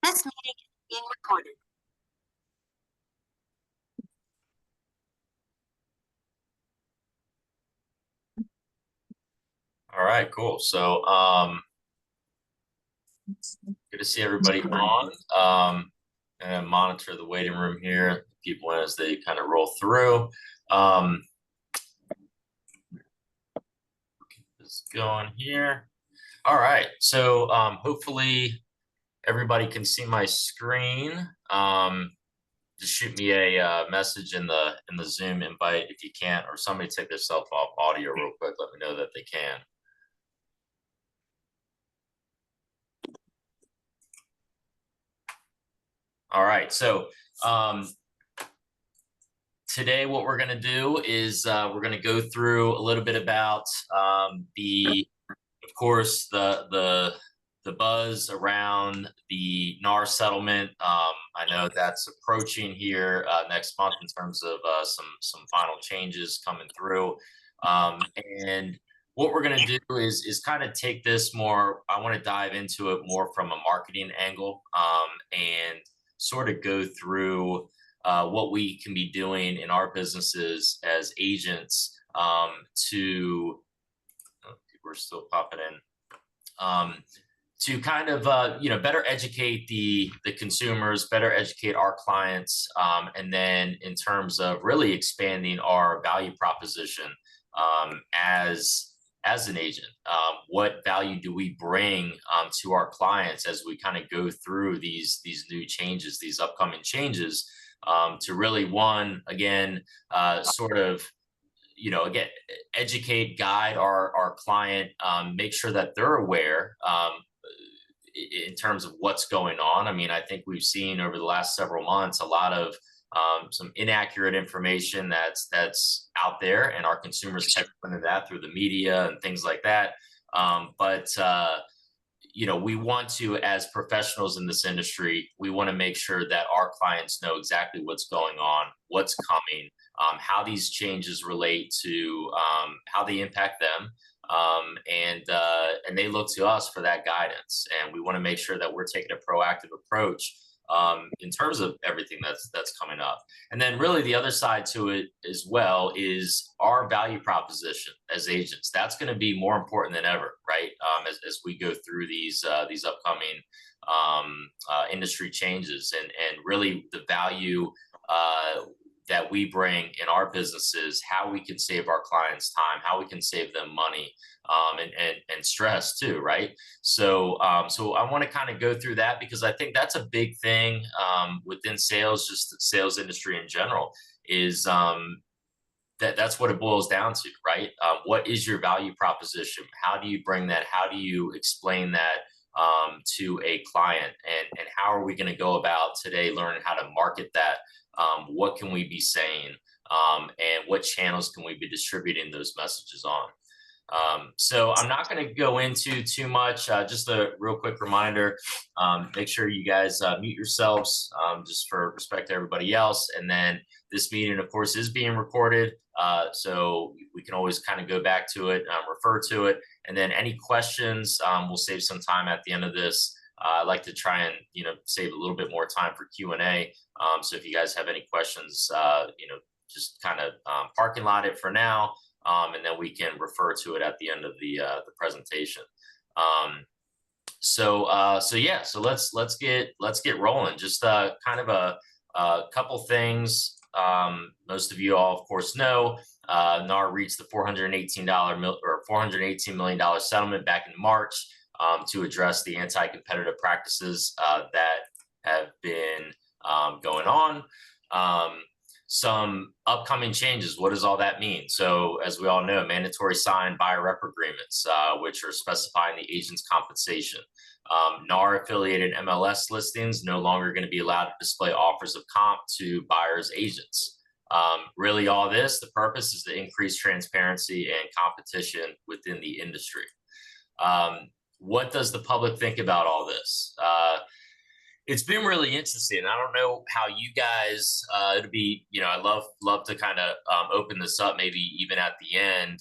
This meeting is being recorded. All right, cool. So, good to see everybody on. And monitor the waiting room here, people as they kind of roll through. Keep this going here. All right, so hopefully everybody can see my screen. Just shoot me a message in the Zoom invite if you can't, or somebody take their cell phone audio real quick. Let me know that they can. All right, so today what we're going to do is we're going to go through a little bit about of course, the buzz around the NAR settlement. I know that's approaching here next month in terms of some final changes coming through, and what we're going to do is kind of take this more. I want to dive into it more from a marketing angle, and sort of go through what we can be doing in our businesses as agents to, we're still popping in, to kind of better educate the consumers, better educate our clients, and then in terms of really expanding our value proposition as an agent. What value do we bring to our clients as we kind of go through these new changes, these upcoming changes, to really, one, again, sort of, again, educate, guide our client, make sure that they're aware in terms of what's going on. I mean, I think we've seen over the last several months a lot of some inaccurate information that's out there, and our consumers catch on to that through the media and things like that. But we want to, as professionals in this industry, we want to make sure that our clients know exactly what's going on, what's coming, how these changes relate to how they impact them, and they look to us for that guidance. And we want to make sure that we're taking a proactive approach in terms of everything that's coming up. And then really the other side to it as well is our value proposition as agents. That's going to be more important than ever, right? As we go through these upcoming industry changes, and really the value that we bring in our businesses, how we can save our clients time, how we can save them money, and stress too, right? So I want to kind of go through that, because I think that's a big thing within sales, just the sales industry in general, is that's what it boils down to, right? What is your value proposition? How do you bring that? How do you explain that to a client? And how are we going to go about today learning how to market that? What can we be saying? And what channels can we be distributing those messages on? So I'm not going to go into too much, just a real quick reminder, make sure you guys mute yourselves, just for respect to everybody else. And then this meeting, of course, is being recorded, so we can always kind of go back to it, refer to it. And then any questions, we'll save some time at the end of this. I like to try and, save a little bit more time for Q&A. So if you guys have any questions, just kind of parking lot it for now. And then we can refer to it at the end of the presentation. So yeah, so let's get rolling. Just kind of a couple things. Most of you all, of course, know NAR reached the $418 million settlement back in March to address the anti-competitive practices that have been going on. Some upcoming changes. What does all that mean? So as we all know, mandatory signed buyer rep agreements, which are specifying the agent's compensation. NAR affiliated MLS listings no longer going to be allowed to display offers of comp to buyers' agents. Really all this, the purpose is to increase transparency and competition within the industry. What does the public think about all this? It's been really interesting. I don't know how you guys. It'll be, I love to kind of open this up, maybe even at the end,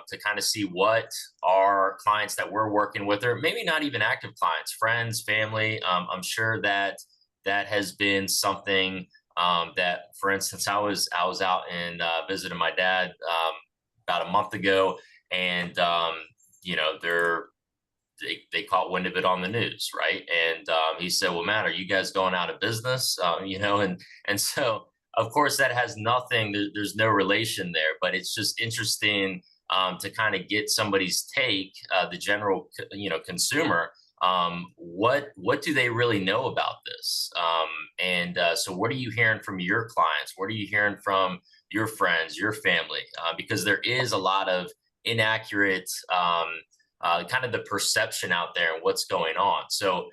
to kind of see what our clients that we're working with, or maybe not even active clients, friends, family. I'm sure that that has been something that, for instance, I was out and visiting my dad about a month ago, and they're they caught wind of it on the news, right? And he said, "Well, Matt, are you guys going out of business?" And so of course that has nothing. There's no relation there, but it's just interesting to kind of get somebody's take, the general consumer. What do they really know about this? And so, what are you hearing from your clients? What are you hearing from your friends, your family? Because there is a lot of inaccurate. Kind of the perception out there and what's going on. So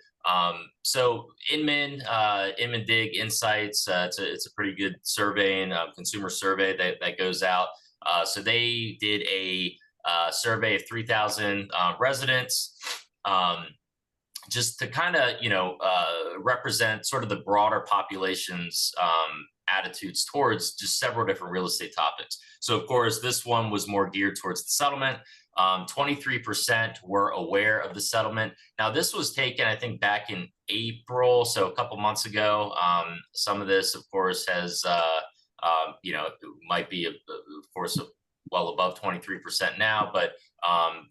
Inman Dig Insights, it's a pretty good survey and consumer survey that goes out. So they did a survey of 3,000 residents. Um, just to kind of represent sort of the broader population's attitudes towards just several different real estate topics. So of course this one was more geared towards the settlement. 23% were aware of the settlement. Now this was taken, I think, back in April, so a couple months ago. Some of this of course has might be of course well above 23% now, but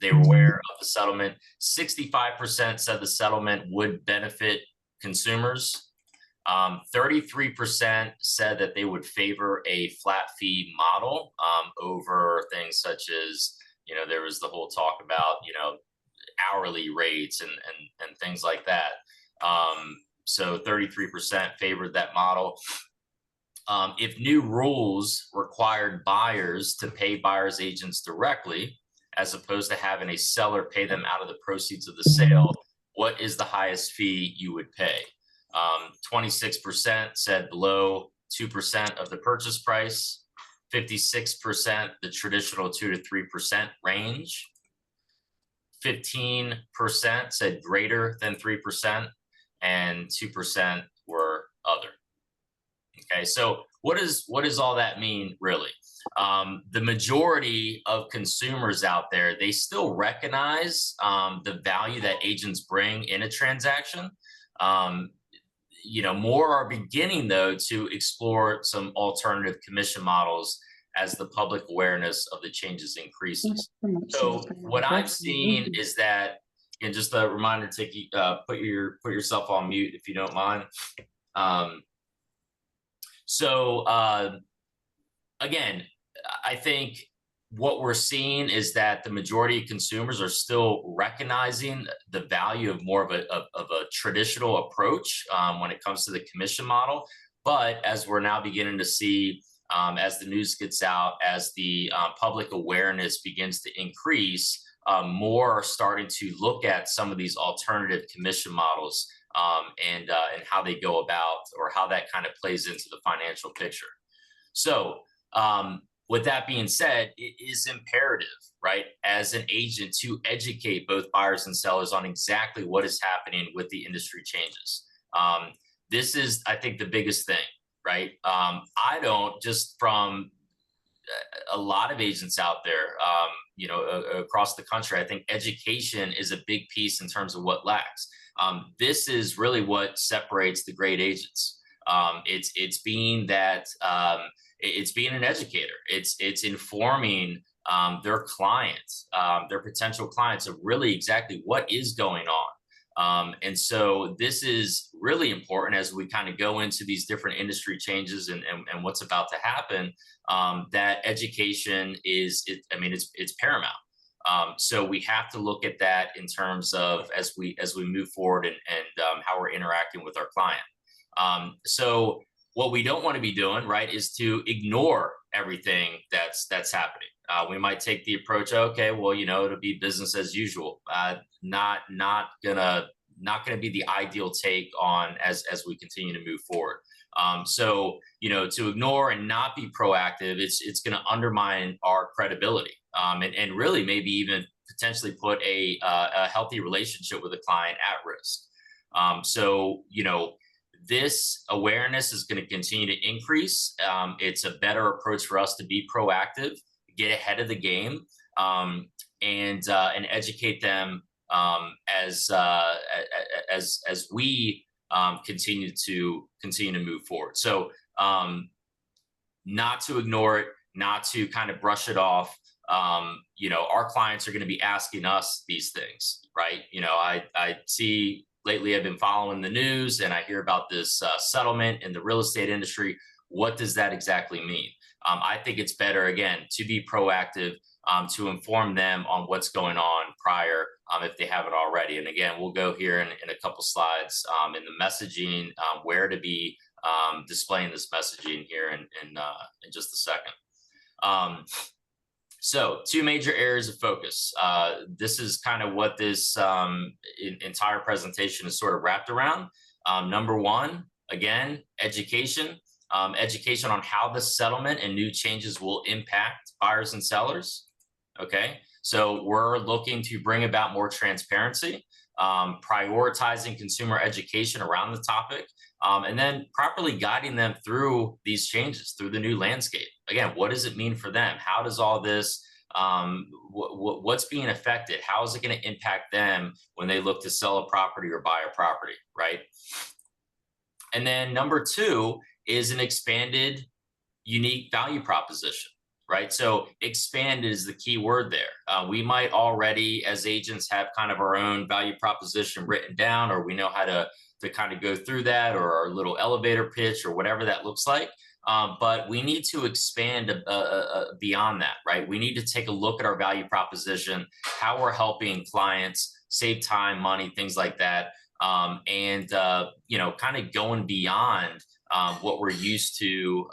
they were aware of the settlement. 65% said the settlement would benefit consumers. 33% said that they would favor a flat fee model over things such as, there was the whole talk about, hourly rates and things like that. So 33% favored that model. If new rules required buyers to pay buyers agents directly, as opposed to having a seller pay them out of the proceeds of the sale, what is the highest fee you would pay? 26% said below 2% of the purchase price, 56% the traditional 2 to 3% range, 15% said greater than 3%, and 2% were other. Okay, so what does all that mean, really? The majority of consumers out there, they still recognize the value that agents bring in a transaction. More are beginning, though, to explore some alternative commission models as the public awareness of the changes increases. So what I've seen is that, and just a reminder, Tiki, put yourself on mute if you don't mind. So again, I think what we're seeing is that the majority of consumers are still recognizing the value of more of a traditional approach when it comes to the commission model. But as we're now beginning to see, as the news gets out, as the public awareness begins to increase, more are starting to look at some of these alternative commission models, and how they go about, or how that kind of plays into the financial picture. So with that being said, it is imperative, right, as an agent, to educate both buyers and sellers on exactly what is happening with the industry changes. This is, I think, the biggest thing, right? I don't, just from a lot of agents out there, across the country, I think education is a big piece in terms of what lacks. This is really what separates the great agents. It's being that. It's being an educator. It's informing their clients, their potential clients, of really exactly what is going on. And so this is really important as we kind of go into these different industry changes and what's about to happen. That education it's paramount. So we have to look at that in terms of as we move forward and how we're interacting with our client. So what we don't want to be doing, right, is to ignore everything that's happening. We might take the approach, okay, well, it'll be business as usual. Not gonna be the ideal take on as we continue to move forward. So to ignore and not be proactive, it's going to undermine our credibility, and really maybe even potentially put a healthy relationship with a client at risk. So this awareness is going to continue to increase. It's a better approach for us to be proactive, get ahead of the game, and educate them as we continue to move forward. So not to ignore it, not to kind of brush it off. Our clients are going to be asking us these things, right? I see lately I've been following the news and I hear about this settlement in the real estate industry. What does that exactly mean? I think it's better, again, to be proactive, to inform them on what's going on prior, if they haven't already. And again, we'll go here in a couple slides in the messaging, where to be displaying this messaging here in just a second. So two major areas of focus. This is kind of what this entire presentation is sort of wrapped around. Number one, again, education. Education on how the settlement and new changes will impact buyers and sellers. Okay, so we're looking to bring about more transparency, prioritizing consumer education around the topic, and then properly guiding them through these changes, through the new landscape. Again, what does it mean for them? How does all this, what's being affected? How is it going to impact them when they look to sell a property or buy a property, right? And then number two is an expanded, unique value proposition, right? So expand is the key word there. We might already, as agents, have kind of our own value proposition written down, or we know how to kind of go through that, or our little elevator pitch, or whatever that looks like. But we need to expand beyond that, right? We need to take a look at our value proposition, how we're helping clients save time, money, things like that, and kind of going beyond what we're used to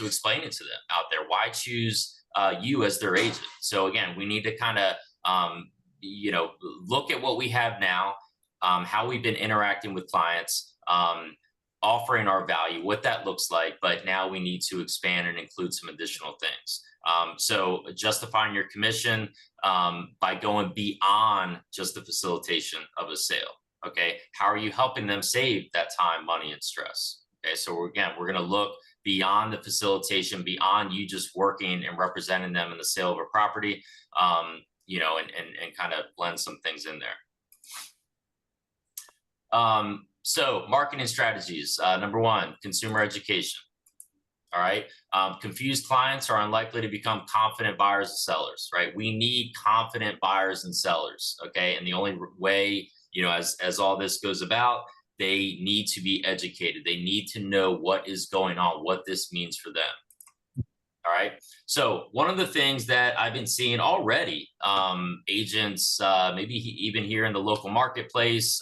explaining to them out there. Why choose you as their agent? So again, we need to kind of look at what we have now, how we've been interacting with clients, offering our value, what that looks like, but now we need to expand and include some additional things. So justifying your commission by going beyond just the facilitation of a sale. Okay, how are you helping them save that time, money, and stress? Okay, so we're going to look beyond the facilitation, beyond you just working and representing them in the sale of a property, and kind of blend some things in there. So marketing strategies. Number one, consumer education. All right. Confused clients are unlikely to become confident buyers and sellers, right? We need confident buyers and sellers. Okay. And the only way, as all this goes about, they need to be educated. They need to know what is going on, what this means for them. All right. So one of the things that I've been seeing already, agents, maybe even here in the local marketplace,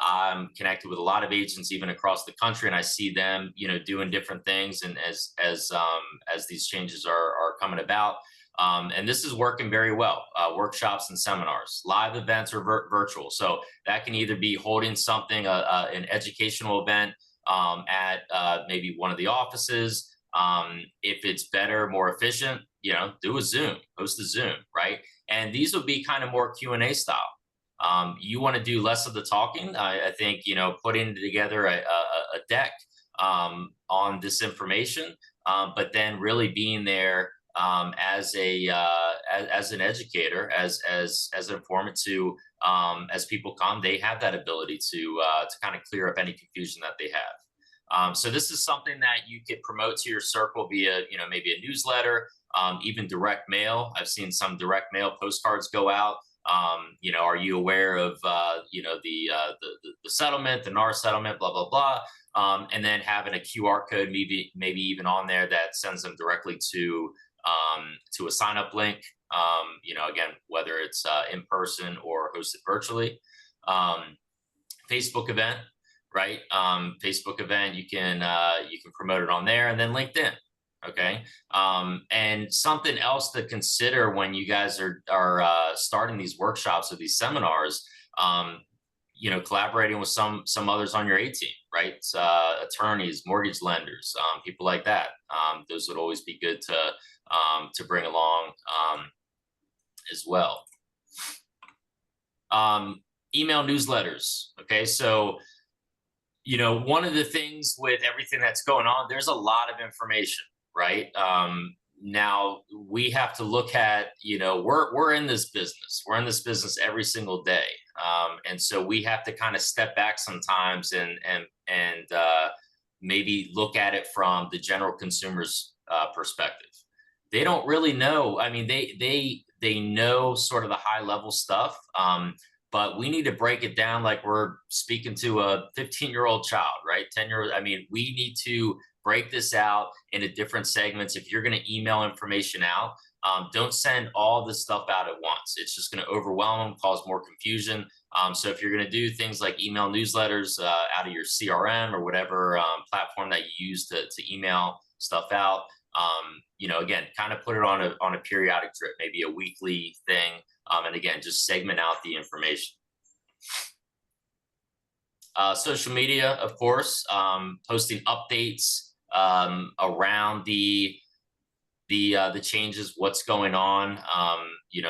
I'm connected with a lot of agents even across the country, and I see them, doing different things. And as these changes are coming about, and this is working very well. Workshops and seminars, live events, or virtual. So that can either be holding something, an educational event at maybe one of the offices. If it's better, more efficient, do a Zoom, host a Zoom, right? And these will be kind of more Q&A style. You want to do less of the talking. I think, putting together a deck on this information, but then really being there as an educator, as an informant to, as people come, they have that ability to kind of clear up any confusion that they have. So this is something that you could promote to your circle via, maybe a newsletter, even direct mail. I've seen some direct mail postcards go out. Are you aware of, the settlement, the NAR settlement, blah, blah, blah. And then having a QR code, maybe even on there, that sends them directly to a sign up link, again, whether it's in person or hosted virtually. Facebook event, right? Facebook event, you can promote it on there, and then LinkedIn. Okay. And something else to consider when you guys are starting these workshops or these seminars, collaborating with some others on your A team, right? Attorneys, mortgage lenders, people like that. Those would always be good to bring along as well. Email newsletters. Okay. So One of the things with everything that's going on, there's a lot of information, right? Now we have to look at, we're in this business. We're in this business every single day, and so we have to kind of step back sometimes and maybe look at it from the general consumer's perspective. They don't really know. I mean, they know sort of the high level stuff. But we need to break it down like we're speaking to a 15-year-old child, right? 10-year-old. I mean, we need to break this out into different segments. If you're going to email information out, don't send all this stuff out at once. It's just going to overwhelm them, cause more confusion. So if you're going to do things like email newsletters out of your CRM or whatever platform that you use to email stuff out, again, kind of put it on a periodic drip, maybe a weekly thing. And again, just segment out the information. Social media, of course, posting updates around the changes, what's going on.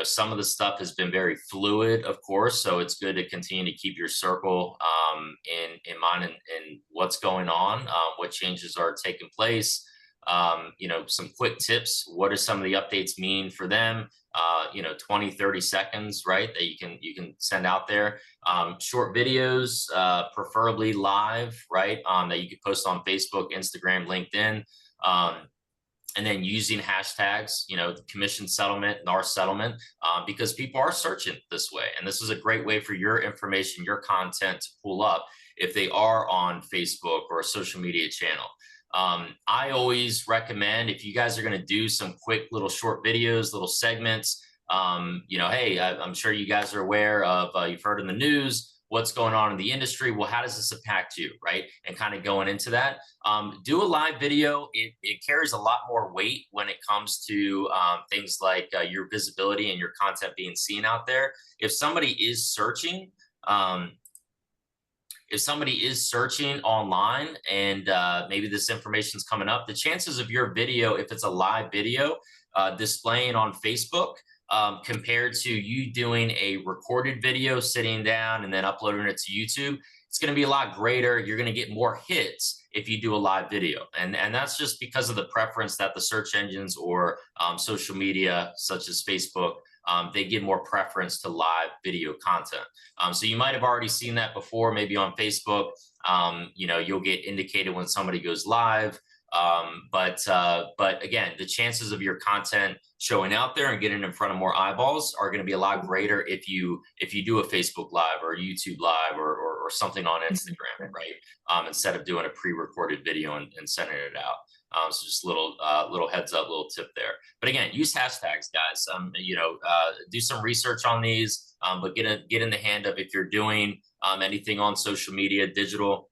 Some of the stuff has been very fluid, of course, so it's good to continue to keep your circle in mind and what's going on, what changes are taking place. Some quick tips. What do some of the updates mean for them? 20, 30 seconds, right? That you can send out there. Short videos, preferably live, right? That you could post on Facebook, Instagram, LinkedIn. And then using hashtags, the commission settlement, NAR settlement, because people are searching this way. And this is a great way for your information, your content to pull up if they are on Facebook or a social media channel. I always recommend, if you guys are going to do some quick little short videos, little segments, hey, I'm sure you guys are aware of, you've heard in the news, what's going on in the industry. Well, how does this impact you, right? And kind of going into that, do a live video. It carries a lot more weight when it comes to things like your visibility and your content being seen out there. If somebody is searching, online and maybe this information is coming up, the chances of your video, if it's a live video displaying on Facebook, compared to you doing a recorded video, sitting down and then uploading it to YouTube, it's going to be a lot greater. You're going to get more hits if you do a live video. And that's just because of the preference that the search engines or social media, such as Facebook, they give more preference to live video content. So you might have already seen that before, maybe on Facebook. You'll get indicated when somebody goes live. But again, the chances of your content showing out there and getting in front of more eyeballs are going to be a lot greater if you do a Facebook Live or a YouTube Live or something on Instagram, right? Instead of doing a pre-recorded video and sending it out. So just little heads up, little tip there. But again, use hashtags, guys. Do some research on these, but get in the hand of, if you're doing anything on social media, digital,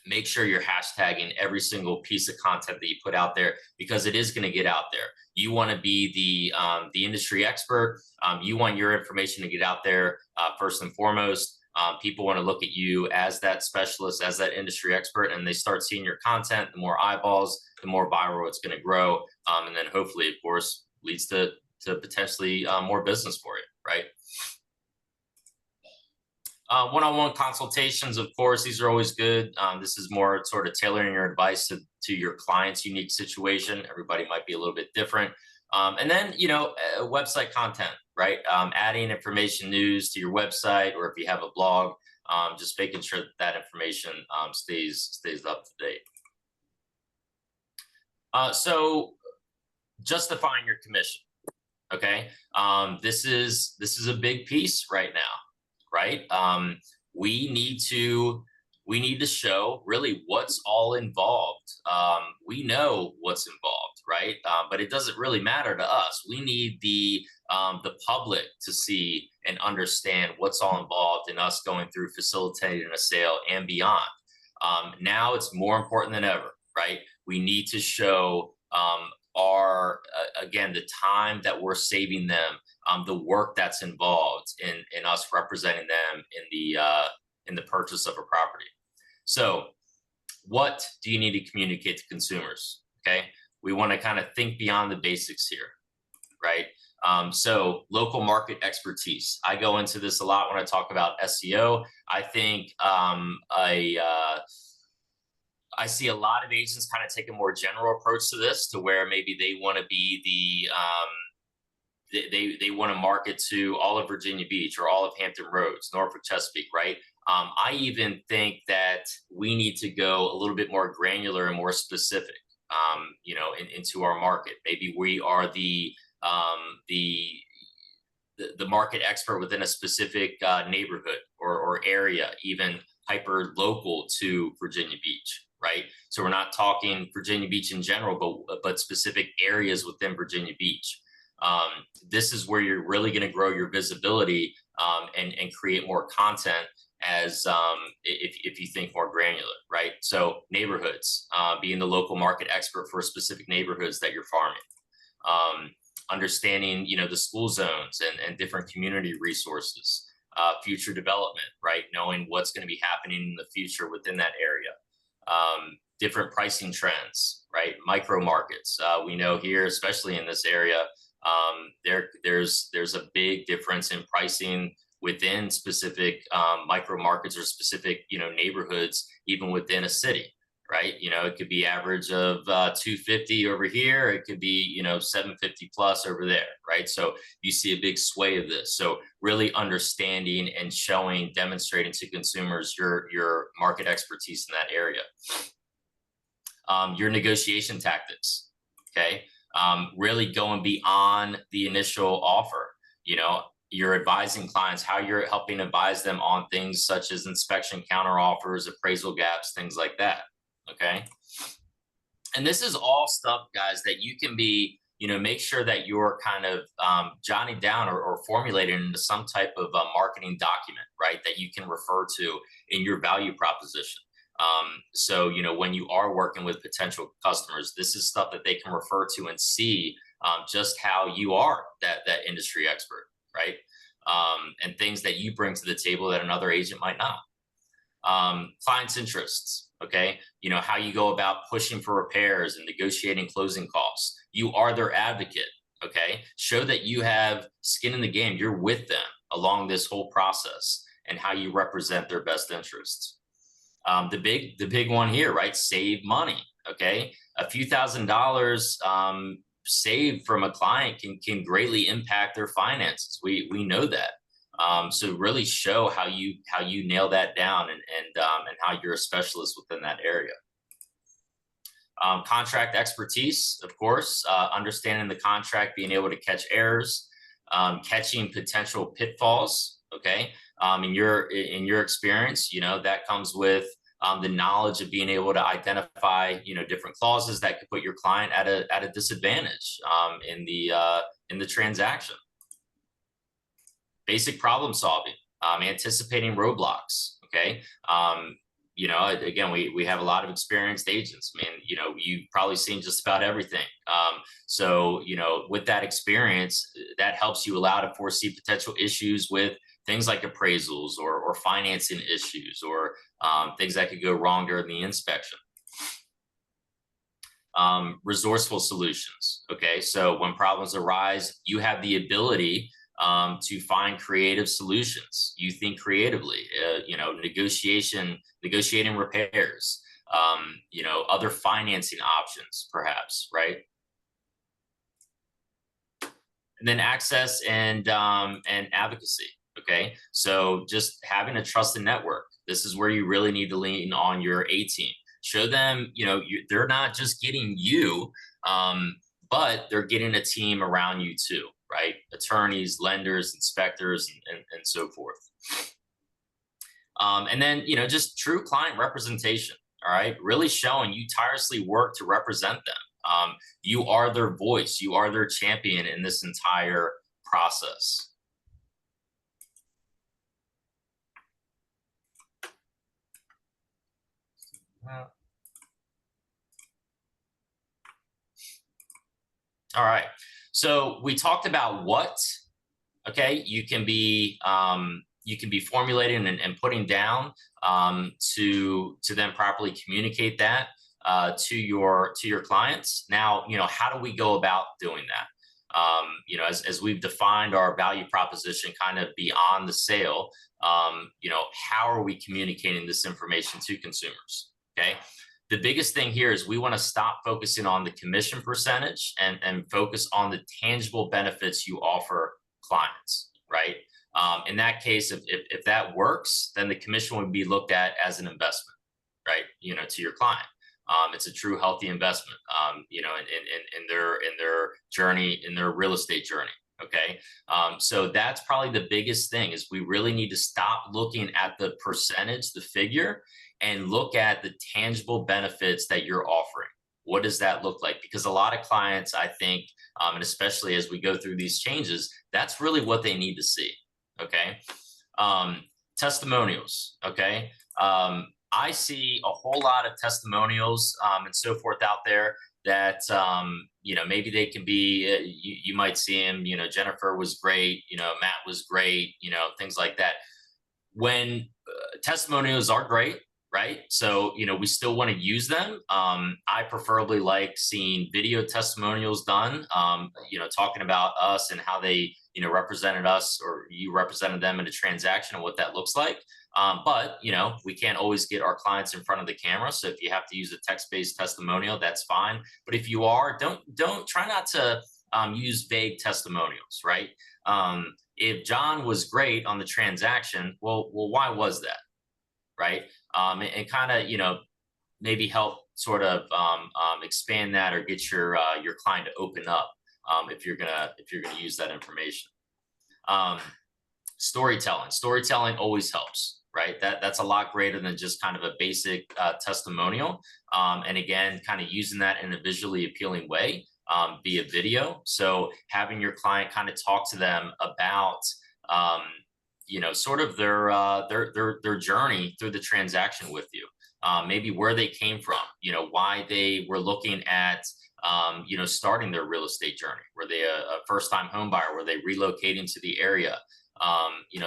make sure you're hashtagging every single piece of content that you put out there, because it is going to get out there. You want to be the industry expert. You want your information to get out there first and foremost. People want to look at you as that specialist, as that industry expert, and they start seeing your content. The more eyeballs, the more viral it's going to grow, and then hopefully, of course, leads to potentially more business for you, right? One-on-one consultations, of course, these are always good. This is more sort of tailoring your advice to your client's unique situation. Everybody might be a little bit different. And then, website content, right? Adding information, news to your website, or if you have a blog, just making sure that information stays up to date. So justifying your commission. Okay. This is a big piece right now. Right? We need to show really what's all involved. We know what's involved, right? But it doesn't really matter to us. We need the public to see and understand what's all involved in us going through facilitating a sale and beyond. Now it's more important than ever, right? We need to show again, the time that we're saving them, the work that's involved in us representing them in the purchase of a property. So what do you need to communicate to consumers? Okay. We want to kind of think beyond the basics here, right? So local market expertise. I go into this a lot when I talk about SEO. I think I see a lot of agents kind of take a more general approach to this, to where maybe they want to be they want to market to all of Virginia Beach or all of Hampton Roads, Norfolk, Chesapeake, right? I even think that we need to go a little bit more granular and more specific, into our market. Maybe we are um, the the market expert within a specific neighborhood or area, even hyper local to Virginia Beach, right? So we're not talking Virginia Beach in general, but specific areas within Virginia Beach. This is where you're really going to grow your visibility, and create more content as if you think more granular, right? So neighborhoods, being the local market expert for specific neighborhoods that you're farming. Understanding, the school zones and different community resources, future development, right? Knowing what's going to be happening in the future within that area. Different pricing trends, right? Micro markets. We know here, especially in this area, there's a big difference in pricing within specific micro markets or specific neighborhoods, even within a city, right? It could be average of 250 over here. It could be 750 plus over there, right? So you see a big sway of this. So really understanding and showing, demonstrating to consumers your market expertise in that area. Your negotiation tactics, okay? Really going beyond the initial offer. You're advising clients, how you're helping advise them on things such as inspection counteroffers, appraisal gaps, things like that. Okay. And this is all stuff, guys, that you can be, make sure that you're kind of jotting down or formulating into some type of marketing document, right? That you can refer to in your value proposition. So, when you are working with potential customers, this is stuff that they can refer to and see just how you are that industry expert, right? And things that you bring to the table that another agent might not. Clients' interests, okay? How you go about pushing for repairs and negotiating closing costs. You are their advocate, okay? Show that you have skin in the game. You're with them along this whole process and how you represent their best interests. The big one here, right? Save money, okay? A few $1,000s saved from a client can greatly impact their finances. We know that. So really show how you nail that down and how you're a specialist within that area. Contract expertise, of course, understanding the contract, being able to catch errors, catching potential pitfalls. Okay, in your experience, that comes with the knowledge of being able to identify different clauses that could put your client at a disadvantage in the transaction. Basic problem solving, anticipating roadblocks. Okay. Again, we have a lot of experienced agents. I mean, you've probably seen just about everything. So, with that experience, that helps you allow to foresee potential issues with things like appraisals or financing issues or things that could go wrong during the inspection. Resourceful solutions. Okay. So when problems arise, you have the ability to find creative solutions. You think creatively, negotiating repairs, other financing options, perhaps, right? And then access and advocacy. Okay, so just having a trusted network. This is where you really need to lean on your A team. Show them, they're not just getting you, but they're getting a team around you too, right? Attorneys, lenders, inspectors, and so forth. And then, just true client representation. All right. Really showing you tirelessly work to represent them. You are their voice. You are their champion in this entire process. All right. So we talked about what, okay, you can be formulating and putting down to then properly communicate that to your clients. Now, how do we go about doing that? As we've defined our value proposition kind of beyond the sale, how are we communicating this information to consumers? Okay. The biggest thing here is we want to stop focusing on the commission percentage and focus on the tangible benefits you offer clients, right? In that case, if that works, then the commission would be looked at as an investment, right? To your client. It's a true healthy investment, in their journey, in their real estate journey. Okay. So that's probably the biggest thing is we really need to stop looking at the percentage, the figure, and look at the tangible benefits that you're offering. What does that look like? Because a lot of clients, I think, and especially as we go through these changes, that's really what they need to see. Okay. Um, Testimonials. Okay. I see a whole lot of testimonials and so forth out there that maybe they can be you might see him, Jennifer was great, Matt was great, things like that. When testimonials are great, right? So, we still want to use them. I preferably like seeing video testimonials done, talking about us and how they, represented us or you represented them in a transaction and what that looks like. But, we can't always get our clients in front of the camera. So if you have to use a text-based testimonial, that's fine. But if you are, don't try not to use vague testimonials, right? If John was great on the transaction, well, why was that? Right. And kind of, maybe help sort of expand that or get your client to open up if you're gonna use that information. Um, storytelling always helps, right? That's a lot greater than just kind of a basic testimonial. And again, kind of using that in a visually appealing way via video. So having your client kind of talk to them about um, sort of their journey through the transaction with you, maybe where they came from, why they were looking at starting their real estate journey. Were they a first-time home buyer? Were they relocating to the area?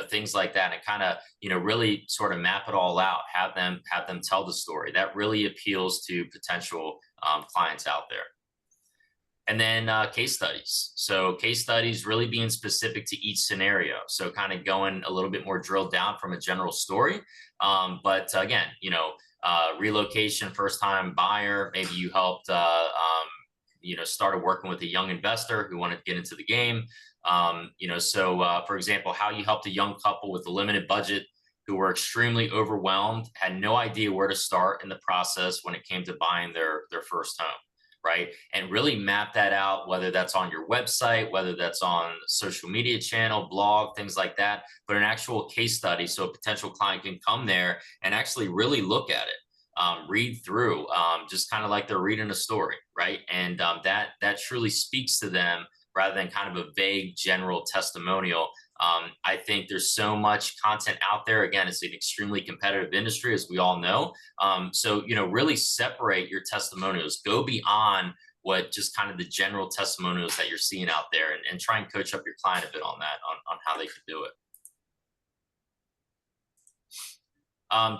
Things like that, and kind of really sort of map it all out. Have them tell the story. That really appeals to potential clients out there. And then case studies. So case studies really being specific to each scenario. So kind of going a little bit more drilled down from a general story. But again, relocation, first time buyer, maybe you helped, started working with a young investor who wanted to get into the game. For example, how you helped a young couple with a limited budget who were extremely overwhelmed, had no idea where to start in the process when it came to buying their first home. Right. And really map that out, whether that's on your website, whether that's on social media channel, blog, things like that, but an actual case study. So a potential client can come there and actually really look at it, read through, just kind of like they're reading a story. Right. And that truly speaks to them rather than kind of a vague general testimonial. I think there's so much content out there. Again, it's an extremely competitive industry, as we all know. So, really separate your testimonials, go beyond what just kind of the general testimonials that you're seeing out there, and try and coach up your client a bit on that, on how they could do it.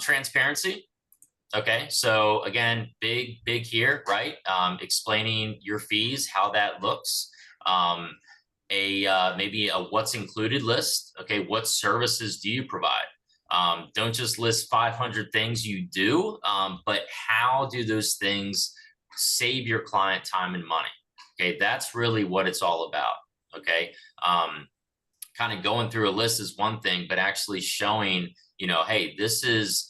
Transparency. Okay. So again, big here, right? Explaining your fees, how that looks. Maybe a what's included list. Okay, what services do you provide? Don't just list 500 things you do, but how do those things save your client time and money? Okay, that's really what it's all about. Okay, kind of going through a list is one thing, but actually showing, hey, this is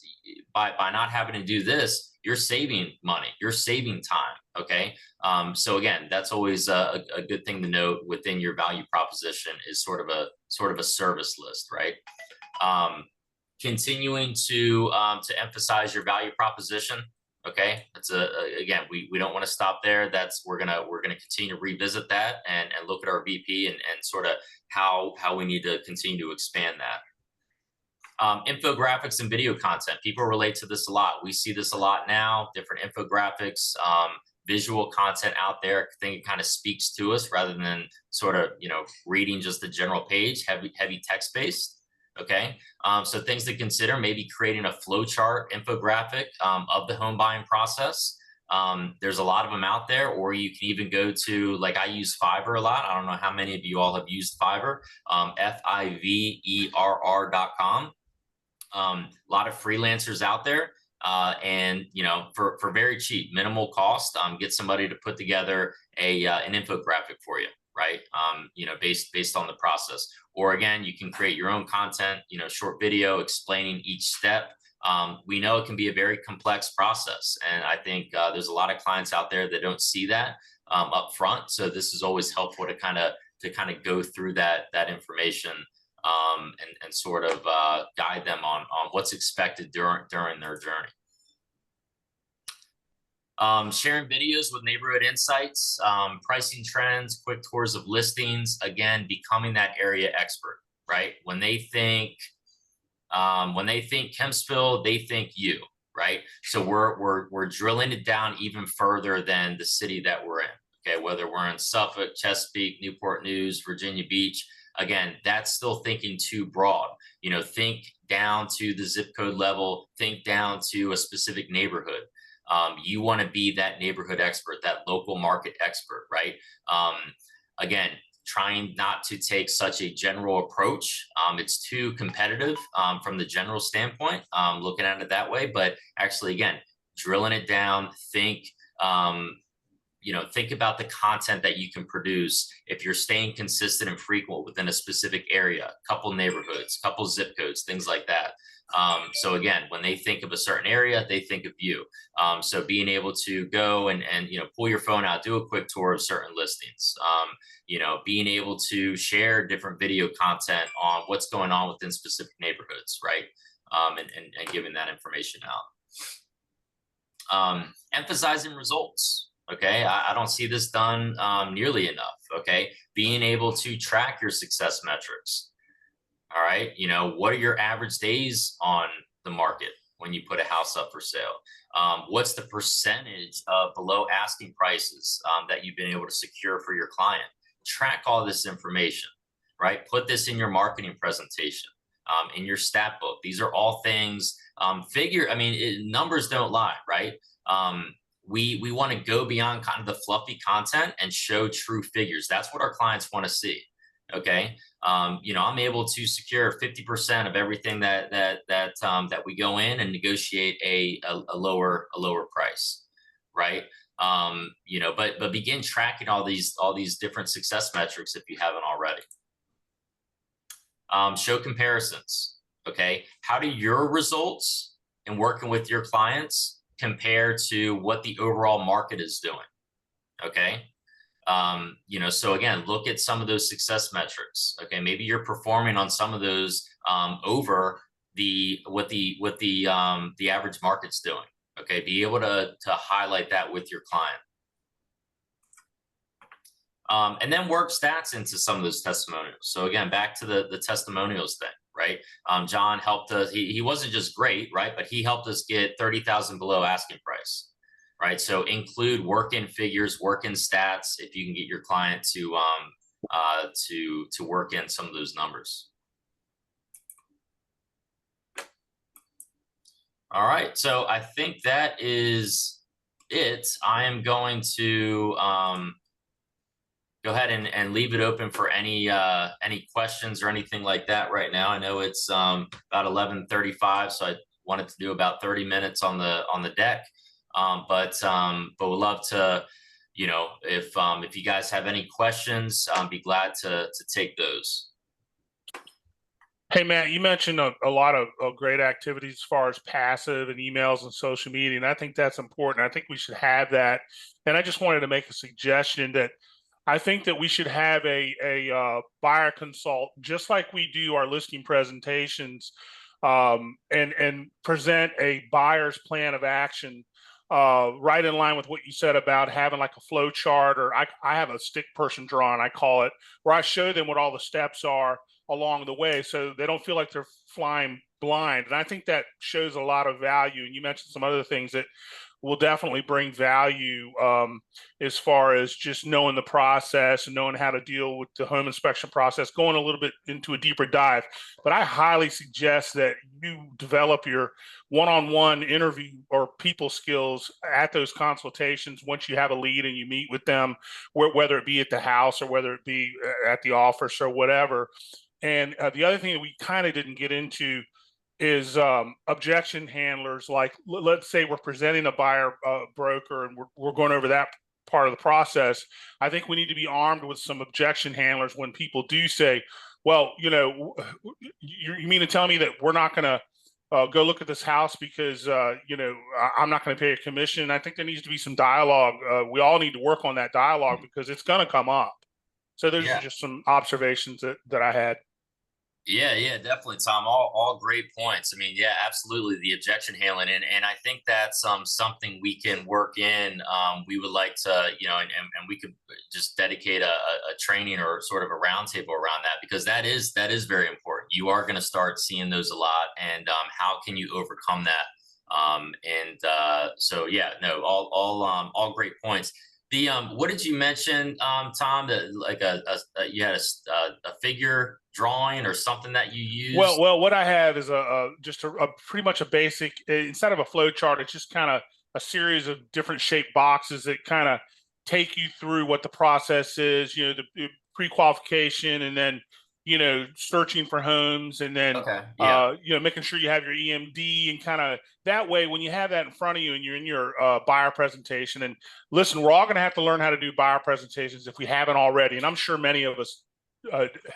by not having to do this, you're saving money, you're saving time. Okay. So again, that's always a good thing to note within your value proposition is sort of a service list, right? Continuing to emphasize your value proposition. Okay. That's again, we don't want to stop there. We're gonna continue to revisit that and look at our VP and sort of how we need to continue to expand that. Infographics and video content. People relate to this a lot. We see this a lot now, different infographics, visual content out there. I think it kind of speaks to us rather than sort of, reading just the general page, heavy text based. Okay. So things to consider, maybe creating a flow chart infographic of the home buying process. There's a lot of them out there, or you can even go to, like, I use Fiverr a lot. I don't know how many of you all have used Fiverr, Fiverr.com. A lot of freelancers out there. and for very cheap, minimal cost, get somebody to put together an infographic for you, right? Based on the process. Or again, you can create your own content, short video explaining each step. We know it can be a very complex process, and I think there's a lot of clients out there that don't see that up front. So this is always helpful to kind of go through that information, and sort of guide them on what's expected during their journey. Sharing videos with neighborhood insights, pricing trends, quick tours of listings. Again, becoming that area expert, right? When they think Kempsville, they think you, right? So we're drilling it down even further than the city that we're in. Okay, whether we're in Suffolk, Chesapeake, Newport News, Virginia Beach. Again, that's still thinking too broad. Think down to the zip code level. Think down to a specific neighborhood. You want to be that neighborhood expert, that local market expert, right? Again, trying not to take such a general approach. It's too competitive from the general standpoint, looking at it that way. But actually, again, drilling it down, think about the content that you can produce if you're staying consistent and frequent within a specific area, couple neighborhoods, couple zip codes, things like that. So again, when they think of a certain area, they think of you. So being able to go and pull your phone out, do a quick tour of certain listings, being able to share different video content on what's going on within specific neighborhoods, right? And giving that information out. Emphasizing results. Okay, I don't see this done nearly enough. Okay, being able to track your success metrics. All right, what are your average days on the market when you put a house up for sale? What's the percentage of below asking prices that you've been able to secure for your client? Track all this information, right? Put this in your marketing presentation, in your stat book. These are all things, numbers don't lie, right? We want to go beyond kind of the fluffy content and show true figures. That's what our clients want to see. Okay. I'm able to secure 50% of everything that we go in and negotiate a lower price. Right. But begin tracking all these different success metrics if you haven't already. Show comparisons. Okay. How do your results in working with your clients compare to what the overall market is doing? Okay. So again, look at some of those success metrics. Okay. Maybe you're performing on some of those, over what the average market's doing. Okay. Be able to highlight that with your client. And then work stats into some of those testimonials. So again, back to the testimonials thing, right? John helped us. He wasn't just great, right? But he helped us get 30,000 below asking price, right? So include work-in figures, work-in stats, if you can get your client to work in some of those numbers. All right, so I think that is it. I am going to go ahead and leave it open for any questions or anything like that right now. I know it's about 11:35, so I wanted to do about 30 minutes on the deck. But we'd love to, if you guys have any questions, be glad to take those. Hey, Matt, you mentioned a lot of great activities as far as passive and emails and social media, and I think that's important. I think we should have that. And I just wanted to make a suggestion that I think that we should have a buyer consult, just like we do our listing presentations, and present a buyer's plan of action, right in line with what you said about having like a flow chart, or I have a stick person drawing, I call it, where I show them what all the steps are along the way, so they don't feel like they're flying blind. And I think that shows a lot of value. And you mentioned some other things that will definitely bring value, as far as just knowing the process and knowing how to deal with the home inspection process, going a little bit into a deeper dive. But I highly suggest that you develop your one-on-one interview or people skills at those consultations once you have a lead and you meet with them, whether it be at the house or whether it be at the office or whatever. And the other thing that we kind of didn't get into is objection handlers. Like let's say we're presenting a buyer broker and we're going over that part of the process. I think we need to be armed with some objection handlers when people do say, well, you know, you mean to tell me that we're not going to go look at this house because, you know, I'm not going to pay a commission. I think there needs to be some dialogue. We all need to work on that dialogue because it's going to come up. So those are just some observations that I had. Yeah, definitely, Tom. All great points. I mean, yeah, absolutely. The objection handling, and I think that's something we can work in. We would like to, you know, and we could just dedicate a training or sort of a roundtable around that, because that is very important. You are going to start seeing those a lot, and how can you overcome that? So yeah, no, all great points. The what did you mention, Tom? That like you had a figure drawing or something that you use? Well, what I have is just a pretty much a basic, instead of a flow chart, it's just kind of a series of different shaped boxes that kind of take you through what the process is. You know, the pre-qualification, and then, you know, searching for homes, and then you know, making sure you have your EMD, and kind of that way when you have that in front of you and you're in your buyer presentation. And listen, we're all going to have to learn how to do buyer presentations if we haven't already, and I'm sure many of us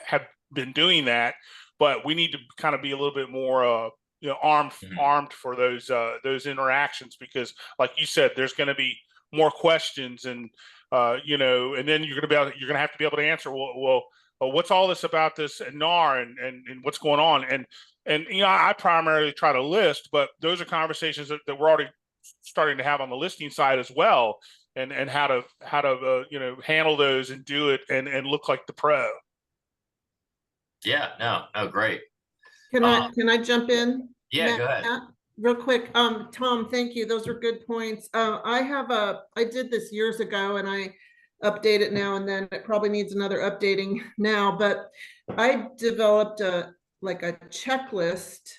have been doing that, but we need to kind of be a little bit more you know, armed for those interactions, because like you said, there's going to be more questions, and you know, and then you're going to have to be able to answer, well, what's all this about this NAR, and what's going on, and you know, I primarily try to list, but those are conversations that we're already starting to have on the listing side as well, and how to you know, handle those and do it and look like the pro. Yeah, no, great. Can I jump in? Yeah, Matt, go ahead. real quick. Tom, thank you. Those are good points. I did this years ago, and I update it now and then. It probably needs another updating now, but I developed a checklist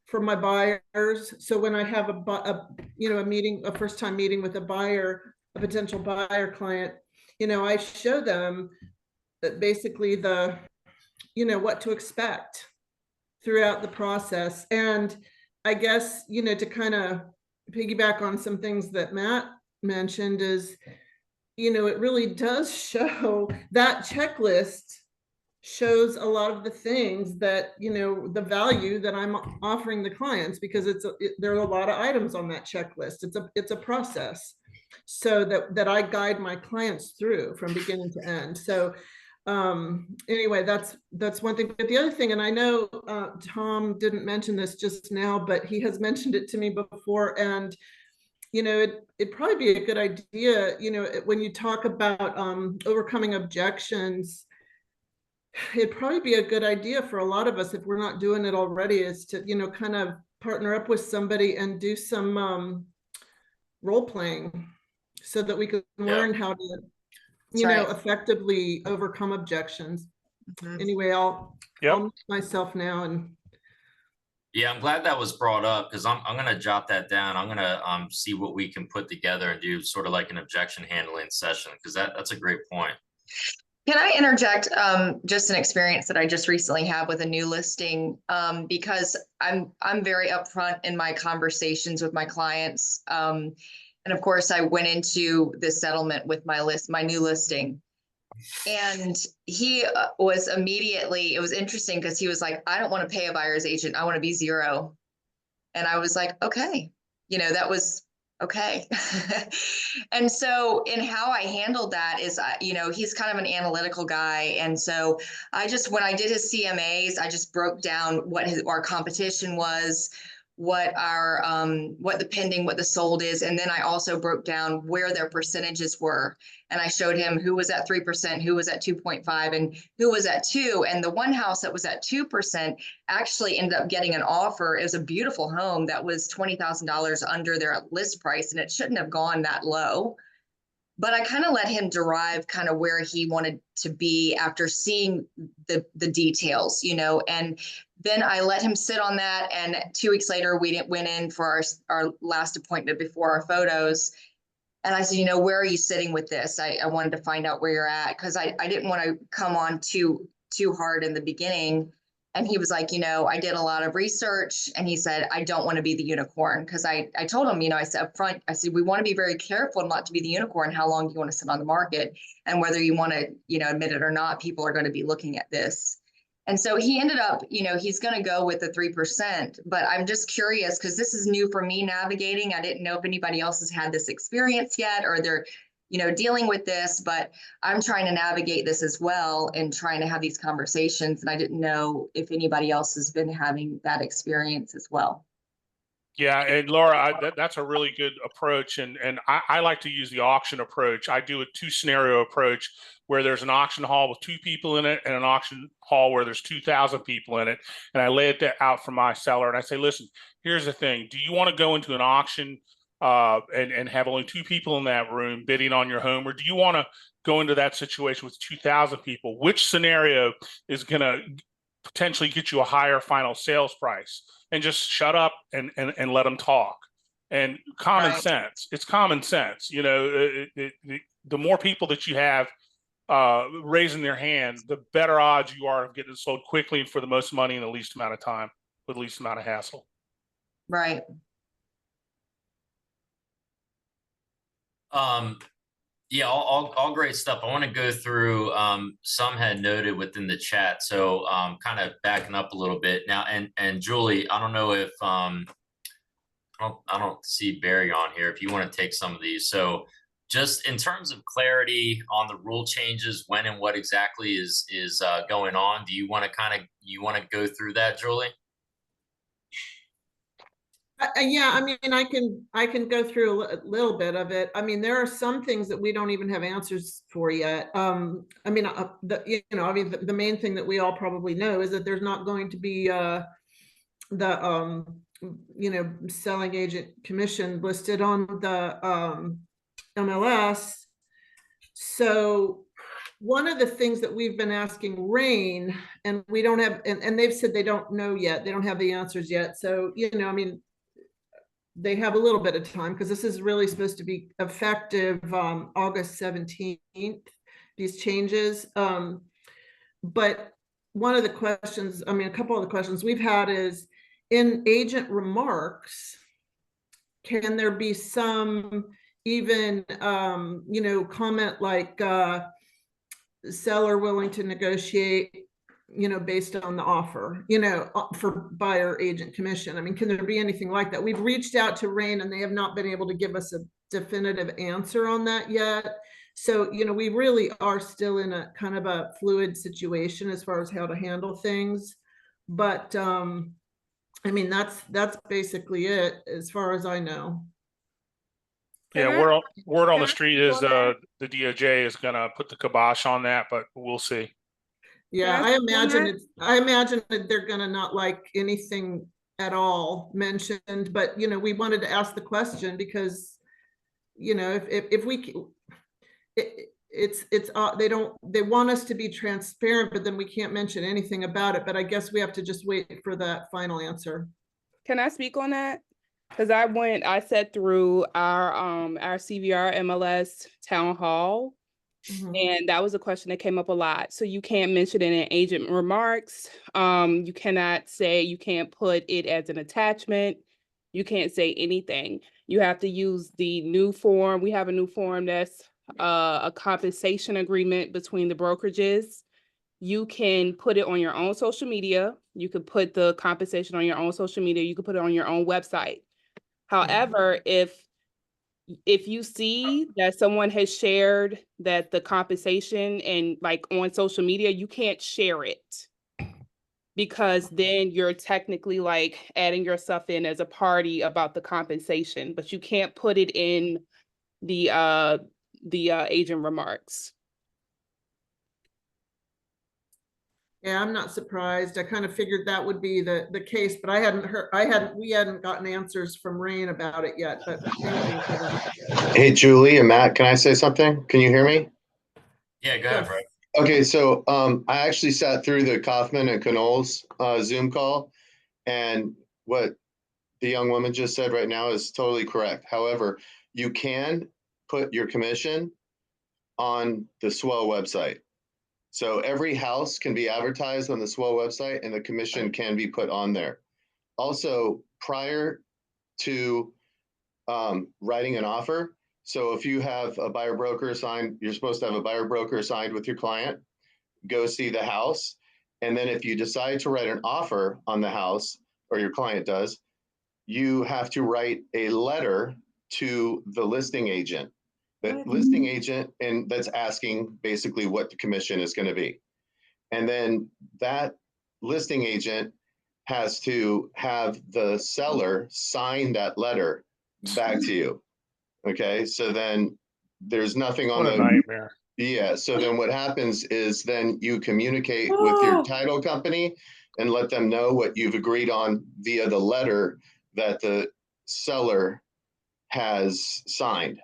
for my buyers. So when I have a first time meeting with a potential buyer client, you know, I show them that basically what to expect throughout the process. And I guess, you know, to kind of piggyback on some things that Matt mentioned is, you know, it really does show, that checklist shows a lot of the things that, you know, the value that I'm offering the clients, because there are a lot of items on that checklist. It's a process, so that I guide my clients through from beginning to end. So anyway, that's one thing. But the other thing, and I know Tom didn't mention this just now, but he has mentioned it to me before, and you know, it'd probably be a good idea, you know, when you talk about overcoming objections, it'd probably be a good idea for a lot of us, if we're not doing it already, is to, you know, kind of partner up with somebody and do some role playing, so that we can learn how to, you know, effectively overcome objections. Anyway, I'll mute myself now. And yeah, I'm glad that was brought up, because I'm going to jot that down. I'm going to see what we can put together and do sort of like an objection handling session, because that's a great point. Can I interject just an experience that I just recently had with a new listing, because I'm very upfront in my conversations with my clients. And of course, I went into this settlement with my new listing. And he was immediately, it was interesting because he was like, I don't want to pay a buyer's agent. I want to be zero. And I was like, okay, you know, that was okay. And so in how I handled that is, you know, he's kind of an analytical guy. And so when I did his CMAs, I just broke down what our competition was, what the pending, what the sold is. And then I also broke down where their percentages were. And I showed him who was at 3%, who was at 2.5, and who was at 2. And the one house that was at 2% actually ended up getting an offer. It was a beautiful home that was $20,000 under their list price, and it shouldn't have gone that low. But I kind of let him derive kind of where he wanted to be after seeing the details, you know, and then I let him sit on that. And 2 weeks later, we went in for our last appointment before our photos. And I said, you know, where are you sitting with this? I wanted to find out where you're at, because I didn't want to come on too hard in the beginning. And he was like, I did a lot of research, and he said, I don't want to be the unicorn. Because I told him, I said up front, I said, we want to be very careful not to be the unicorn. How long do you want to sit on the market? And whether you want to, admit it or not, people are going to be looking at this. And so he ended up, he's going to go with the 3%. But I'm just curious, because this is new for me navigating. I didn't know if anybody else has had this experience yet, or they're dealing with this, but I'm trying to navigate this as well and trying to have these conversations. And I didn't know if anybody else has been having that experience as well. Yeah, and Laura, that's a really good approach, and I like to use the auction approach. I do a 2-scenario approach where there's an auction hall with 2 people in it and an auction hall where there's 2,000 people in it, and I lay it out for my seller, and I say, listen, here's the thing: do you want to go into an auction and have only 2 people in that room bidding on your home, or do you want to go into that situation with 2,000 people? Which scenario is going to potentially get you a higher final sales price? And just shut up and let them talk. And common sense. It's common sense. The more people that you have raising their hand, the better odds you are of getting it sold quickly and for the most money in the least amount of time with the least amount of hassle. Right. Yeah, all great stuff. I want to go through some had noted within the chat. So kind of backing up a little bit now. And Julie, I don't know if I don't see Barry on here. If you want to take some of these. So just in terms of clarity on the rule changes, when and what exactly is going on, do you want to go through that, Julie? Yeah, I mean, I can go through a little bit of it. I mean, there are some things that we don't even have answers for yet. I mean, the main thing that we all probably know is that there's not going to be the selling agent commission listed on the MLS. So one of the things that we've been asking Rain, and we don't have, and they've said they don't know yet, they don't have the answers yet. So, I mean, they have a little bit of time because this is really supposed to be effective August 17th, these changes. But one of the questions, I mean, a couple of the questions we've had is, in agent remarks, can there be some even, comment like seller willing to negotiate, based on the offer, for buyer agent commission? I mean, can there be anything like that? We've reached out to Rain and they have not been able to give us a definitive answer on that yet. So, we really are still in a kind of a fluid situation as far as how to handle things. But, I mean, that's basically it as far as I know. Yeah, word on the street is the DOJ is going to put the kibosh on that, but we'll see. Yeah, I imagine that they're gonna not like anything at all mentioned, but we wanted to ask the question because if we they want us to be transparent, but then we can't mention anything about it. But I guess we have to just wait for that final answer. Can I speak on that? Because I sat through our CVR MLS town hall. And that was a question that came up a lot. So you can't mention it in agent remarks. You cannot say, you can't put it as an attachment. You can't say anything. You have to use the new form. We have a new form that's a compensation agreement between the brokerages. You can put it on your own social media. You could put the compensation on your own social media. You could put it on your own website. However, if you see that someone has shared that the compensation and like on social media, you can't share it because then you're technically like adding yourself in as a party about the compensation, but you can't put it in the agent remarks. Yeah, I'm not surprised. I kind of figured that would be the case, but we hadn't gotten answers from Rain about it yet, but thank you for that. Hey, Julie and Matt, can I say something? Can you hear me? Yeah, go ahead, Brett. Okay, so I actually sat through the Kaufman and Knoll's Zoom call, and what the young woman just said right now is totally correct. However, you can put your commission on the Swell website. So every house can be advertised on the SWO website and the commission can be put on there. Also, prior to writing an offer, so if you have a buyer broker assigned, you're supposed to have a buyer broker assigned with your client, go see the house. And then if you decide to write an offer on the house, or your client does, you have to write a letter to the listing agent. The listing agent, and that's asking basically what the commission is going to be. And then that listing agent has to have the seller sign that letter back to you. Okay, so then there's nothing on What a the nightmare. yeah. So then what happens is then you communicate with your title company and let them know what you've agreed on via the letter that the seller has signed.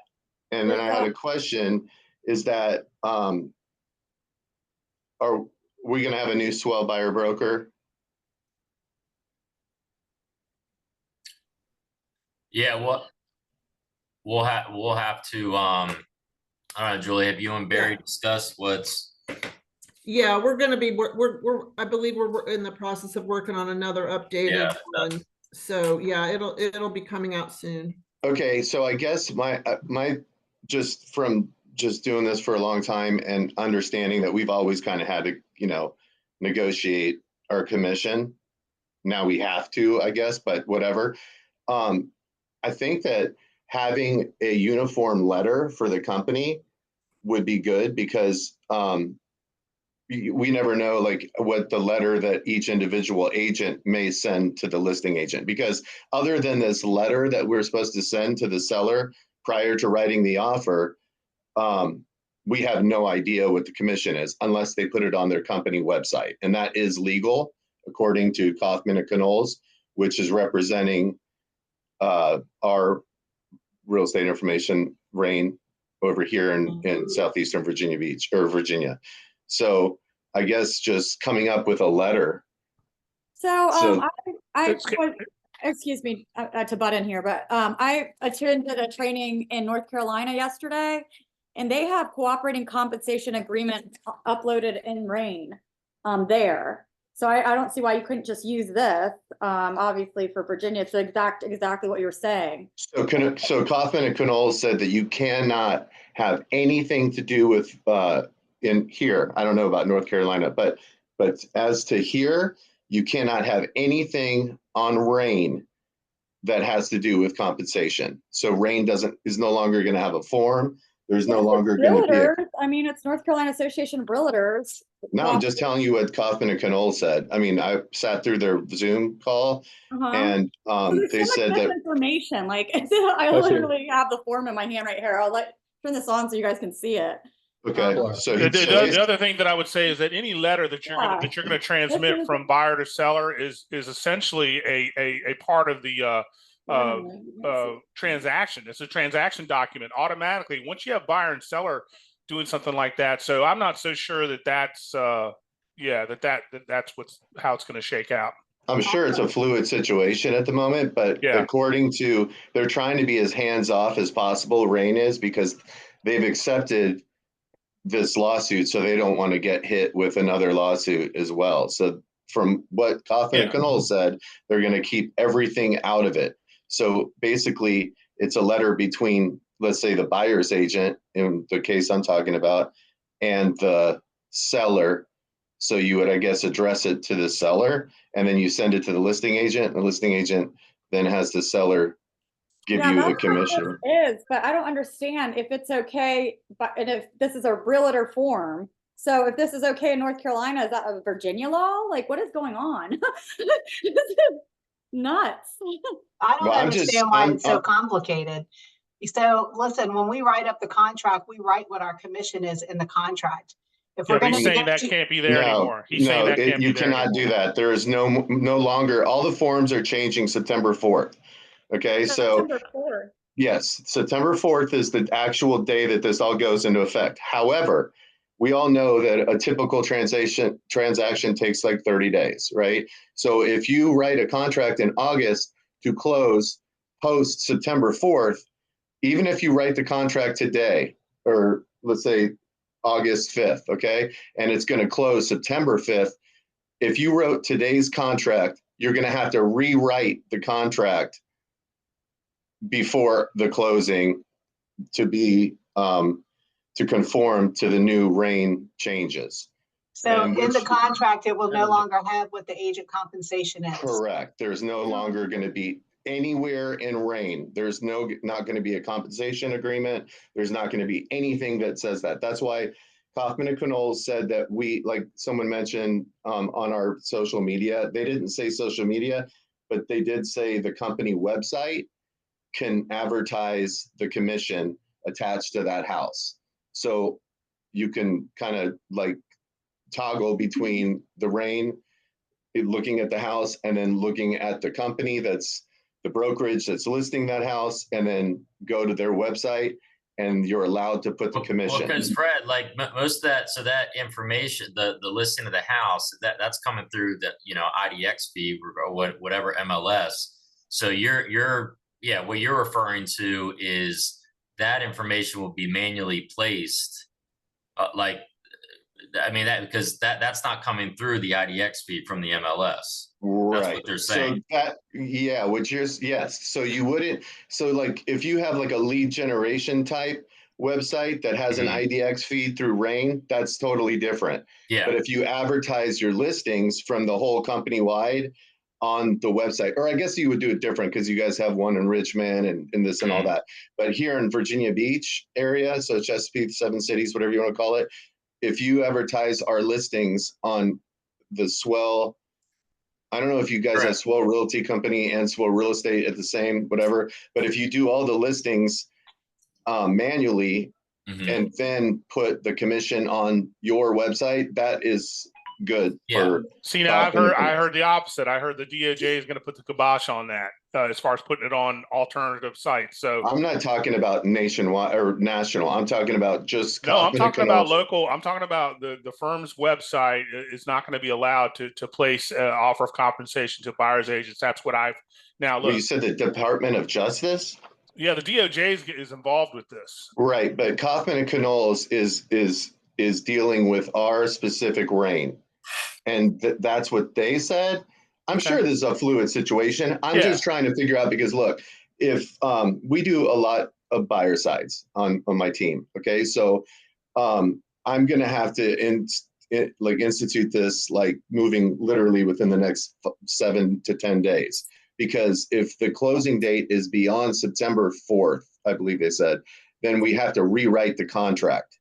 And then I had a question, is that are we going to have a new swell buyer broker? Yeah, we'll have to I don't know, Julie, have you and Barry discussed what's Yeah, we're gonna be, I believe we're in the process of working on another updated one. So yeah, it'll be coming out soon. Okay, so I guess my just from just doing this for a long time and understanding that we've always kind of had to, you know, negotiate our commission. Now we have to, I guess, but whatever. I think that having a uniform letter for the company would be good because we never know like what the letter that each individual agent may send to the listing agent, because other than this letter that we're supposed to send to the seller prior to writing the offer, we have no idea what the commission is unless they put it on their company website. And that is legal according to Kaufman and Knowles, which is representing our real estate information reign over here in southeastern Virginia Beach or Virginia. So I guess just coming up with a letter. So excuse me to butt in here, but I attended a training in North Carolina yesterday, and they have cooperating compensation agreement uploaded in RAIN there. So I don't see why you couldn't just use this. Obviously for Virginia, it's exactly what you're saying. So Kaufman and Knowles said that you cannot have anything to do with in here. I don't know about North Carolina, but as to here, you cannot have anything on RAIN that has to do with compensation. So RAIN is no longer going to have a form. There's no longer going to be. I mean, it's North Carolina Association of Realtors. No, I'm just telling you what Kaufman and Knowles said. I mean, I sat through their Zoom call, and they said that information. Like I literally have the form in my hand right here. I'll turn this on so you guys can see it. Okay. So the other thing that I would say is that any letter that you're gonna transmit from buyer to seller is essentially a part of the transaction. It's a transaction document automatically once you have buyer and seller doing something like that. So I'm not so sure that that's how it's going to shake out. I'm sure it's a fluid situation at the moment, but according to, they're trying to be as hands off as possible. RAIN is, because they've accepted this lawsuit, so they don't want to get hit with another lawsuit as well. So from what Kaufman and Knowles said, they're going to keep everything out of it. So basically, it's a letter between, let's say, the buyer's agent, in the case I'm talking about, and the seller. So you would, I guess, address it to the seller, and then you send it to the listing agent. And the listing agent then has the seller give you the commission. But I don't understand if it's okay, and if this is a realtor form. So if this is okay in North Carolina, is that a Virginia law? Like, what is going on? This is nuts. I don't understand why it's so complicated. So listen, when we write up the contract, we write what our commission is in the contract. If we're he's saying that can't be there anymore. He's saying that can't be there. You cannot do that. There is no longer, all the forms are changing September 4th. Okay, so September 4th. Yes, September 4th is the actual day that this all goes into effect. However, we all know that a typical transaction takes like 30 days, right? So if you write a contract in August to close post September 4th, even if you write the contract today, or let's say August 5th, okay? And it's going to close September 5th. If you wrote today's contract, you're going to have to rewrite the contract before the closing to be to conform to the new RAIN changes. So And in the which- contract, it will no longer have what the agent compensation is. Correct. There's no longer going to be anywhere in RAIN. There's not going to be a compensation agreement. There's not going to be anything that says that. That's why Kaufman and Knowles said that we, like someone mentioned on our social media, they didn't say social media, but they did say the company website can advertise the commission attached to that house. So you can kind of like toggle between the RAIN, looking at the house, and then looking at the company that's the brokerage that's listing that house, and then go to their website, and you're allowed to put the commission. Because Fred, like most of that, so that information, the listing of the house, that's coming through the IDX feed or whatever MLS. So what you're referring to is that information will be manually placed, because that's not coming through the IDX feed from the MLS. Right. That's what they're saying. So yes. So you wouldn't, so like if you have like a lead generation type website that has an IDX feed through RAIN, that's totally different. Yeah. But if you advertise your listings from the whole company wide on the website, or I guess you would do it different because you guys have one in Richmond and this and all that. But here in Virginia Beach area, so Chesapeake, 7 cities, whatever you want to call it, if you advertise our listings on the Swell, I don't know if you guys have Swell Realty Company and Swell Real Estate at the same, whatever, but if you do all the listings manually and then put the commission on your website, that is good. Yeah. See, now I heard the opposite. I heard the DOJ is going to put the kibosh on that as far as putting it on alternative sites. So I'm not talking about nationwide or national. I'm talking about just. No, I'm talking about local. I'm talking about the firm's website is not going to be allowed to place an offer of compensation to buyer's agents. That's what I've now. Look, you said the Department of Justice. Yeah, the DOJ is involved with this. Right, but Kaufman and Knowles is dealing with our specific RAIN, and that's what they said. I'm sure this is a fluid situation. I'm just trying to figure out, because look, if we do a lot of buyer sides on my team, okay, so I'm gonna have to institute this like moving literally within the next 7 to 10 days. Because if the closing date is beyond September 4th, I believe they said, then we have to rewrite the contract.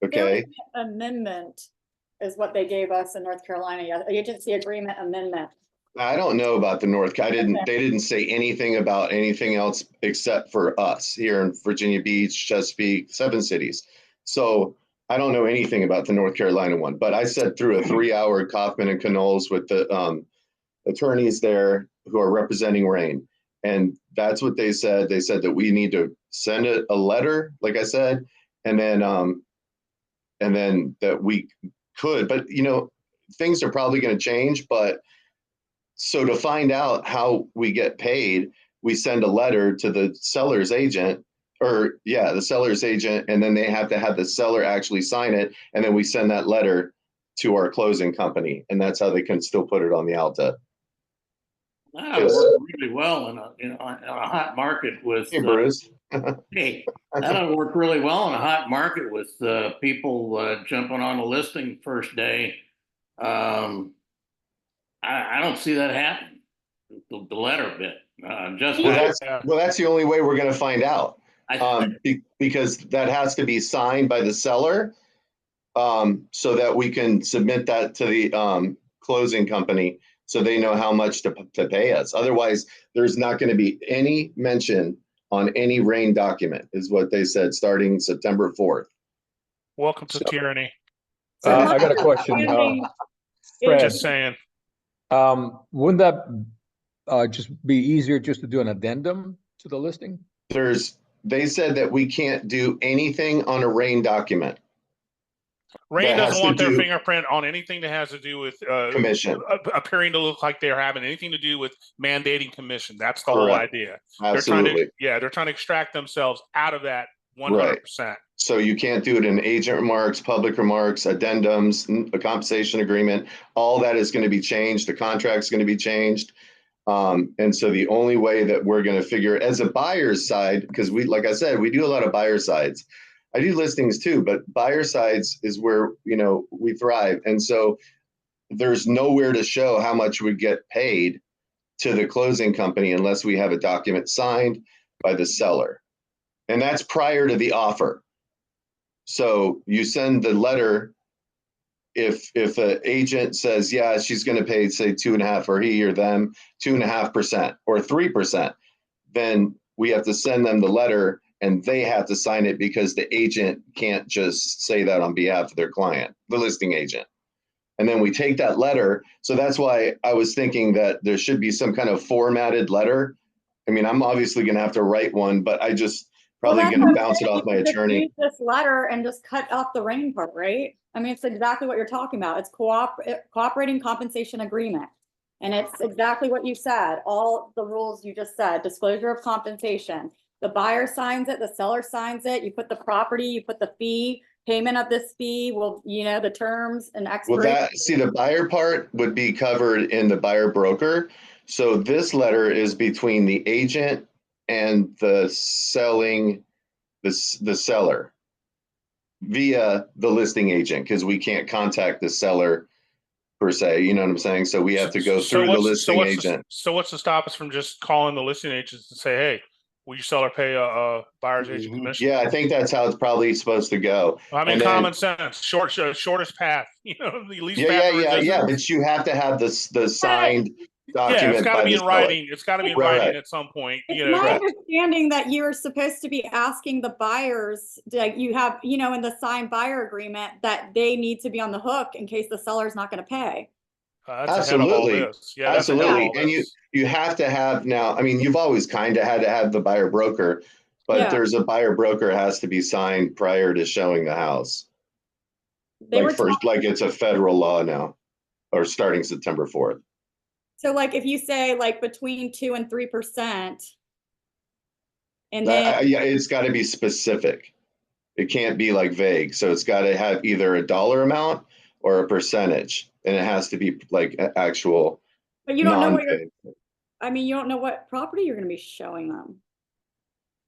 Okay. Amendment is what they gave us in North Carolina. Agency agreement amendment. I don't know about the they didn't say anything about anything else except for us here in Virginia Beach, Chesapeake, 7 cities. So I don't know anything about the North Carolina one, but I sat through a 3-hour Kaufman and Knowles with the attorneys there who are representing RAIN. And that's what they said. They said that we need to send a letter, like I said, and then that we could, but things are probably going to change. But so to find out how we get paid, we send a letter to the seller's agent, the seller's agent, and then they have to have the seller actually sign it. And then we send that letter to our closing company. And that's how they can still put it on the Alta. That worked really well in a hot market with. Hey, Bruce. Hey, that'll work really well in a hot market with people jumping on a listing first day. I don't see that happening. The letter bit. That's the only way we're going to find out. Because that has to be signed by the seller, so that we can submit that to the closing company, so they know how much to pay us. Otherwise, there's not going to be any mention on any RAIN document, is what they said, starting September 4th. Welcome to tyranny. I got a question. Fred, just saying. Wouldn't that just be easier just to do an addendum to the listing? They said that we can't do anything on a RAIN document. RAIN doesn't want their fingerprint on anything that has to do with commission, appearing to look like they're having anything to do with mandating commission. That's the whole idea. Absolutely. They're trying to extract themselves out of that 100%. So you can't do it in agent remarks, public remarks, addendums, a compensation agreement. All that is going to be changed. The contract's going to be changed. And so the only way that we're going to figure as a buyer's side, because we, like I said, we do a lot of buyer sides. I do listings too, but buyer sides is where, you know, we thrive. And so there's nowhere to show how much we get paid to the closing company unless we have a document signed by the seller. And that's prior to the offer. So you send the letter. If an agent says, yeah, she's going to pay, say 2.5%, or he or them 2.5% or 3%, then we have to send them the letter and they have to sign it, because the agent can't just say that on behalf of their client, the listing agent. And then we take that letter. So that's why I was thinking that there should be some kind of formatted letter. I mean, I'm obviously going to have to write one, but I just probably going to bounce it off my attorney. Use this letter and just cut off the rain part, right? I mean, it's exactly what you're talking about. It's cooperating compensation agreement. And it's exactly what you said, all the rules you just said, disclosure of compensation. The buyer signs it, the seller signs it, you put the property, you put the fee, payment of this fee, will, you know, the terms and expiration. Well, see, the buyer part would be covered in the buyer broker. So this letter is between the agent and the seller via the listing agent, because we can't contact the seller per se, you know what I'm saying? So we have to go through the listing agent. So what's to stop us from just calling the listing agents and say, hey, will your seller pay a buyer's agent commission? Yeah, I think that's how it's probably supposed to go. I mean, common sense, shortest path, you know, the least path. Yeah. But you have to have the signed document. Yeah, it's got to be in writing. Seller. It's got to be in writing at some point. It's my understanding that you're supposed to be asking the buyers, like you have, you know, in the signed buyer agreement, that they need to be on the hook in case the seller's not going to pay. That's absolutely. Yeah, absolutely. And you have to have now, I mean, you've always kind of had to have the buyer broker, but there's a buyer broker has to be signed prior to showing the house. Like it's a federal law now, or starting September 4th. So like if you say like between 2% and 3%, and then yeah, it's got to be specific. It can't be like vague. So it's got to have either a dollar amount or a percentage, and it has to be like actual. But you don't know what you don't know what property you're going to be showing them.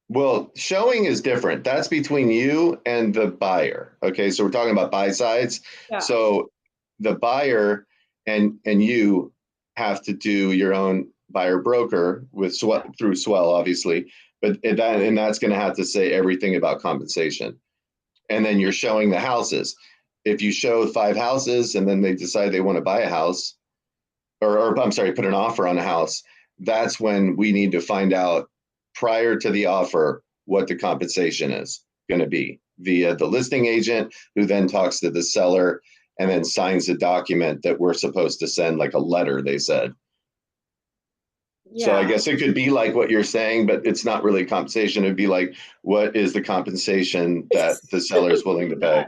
Well, showing is different. That's between you and the buyer. Okay, so we're talking about buy sides. Yeah. So the buyer and you have to do your own buyer broker with through Swell, obviously, but that's going to have to say everything about compensation. And then you're showing the houses. If you show 5 houses and then they decide they want to buy a house, or I'm sorry, put an offer on a house, that's when we need to find out prior to the offer what the compensation is going to be via the listing agent, who then talks to the seller and then signs a document that we're supposed to send, like a letter, they said. Yeah. So I guess it could be like what you're saying, but it's not really compensation. It'd be like, what is the compensation that the seller is willing to pay?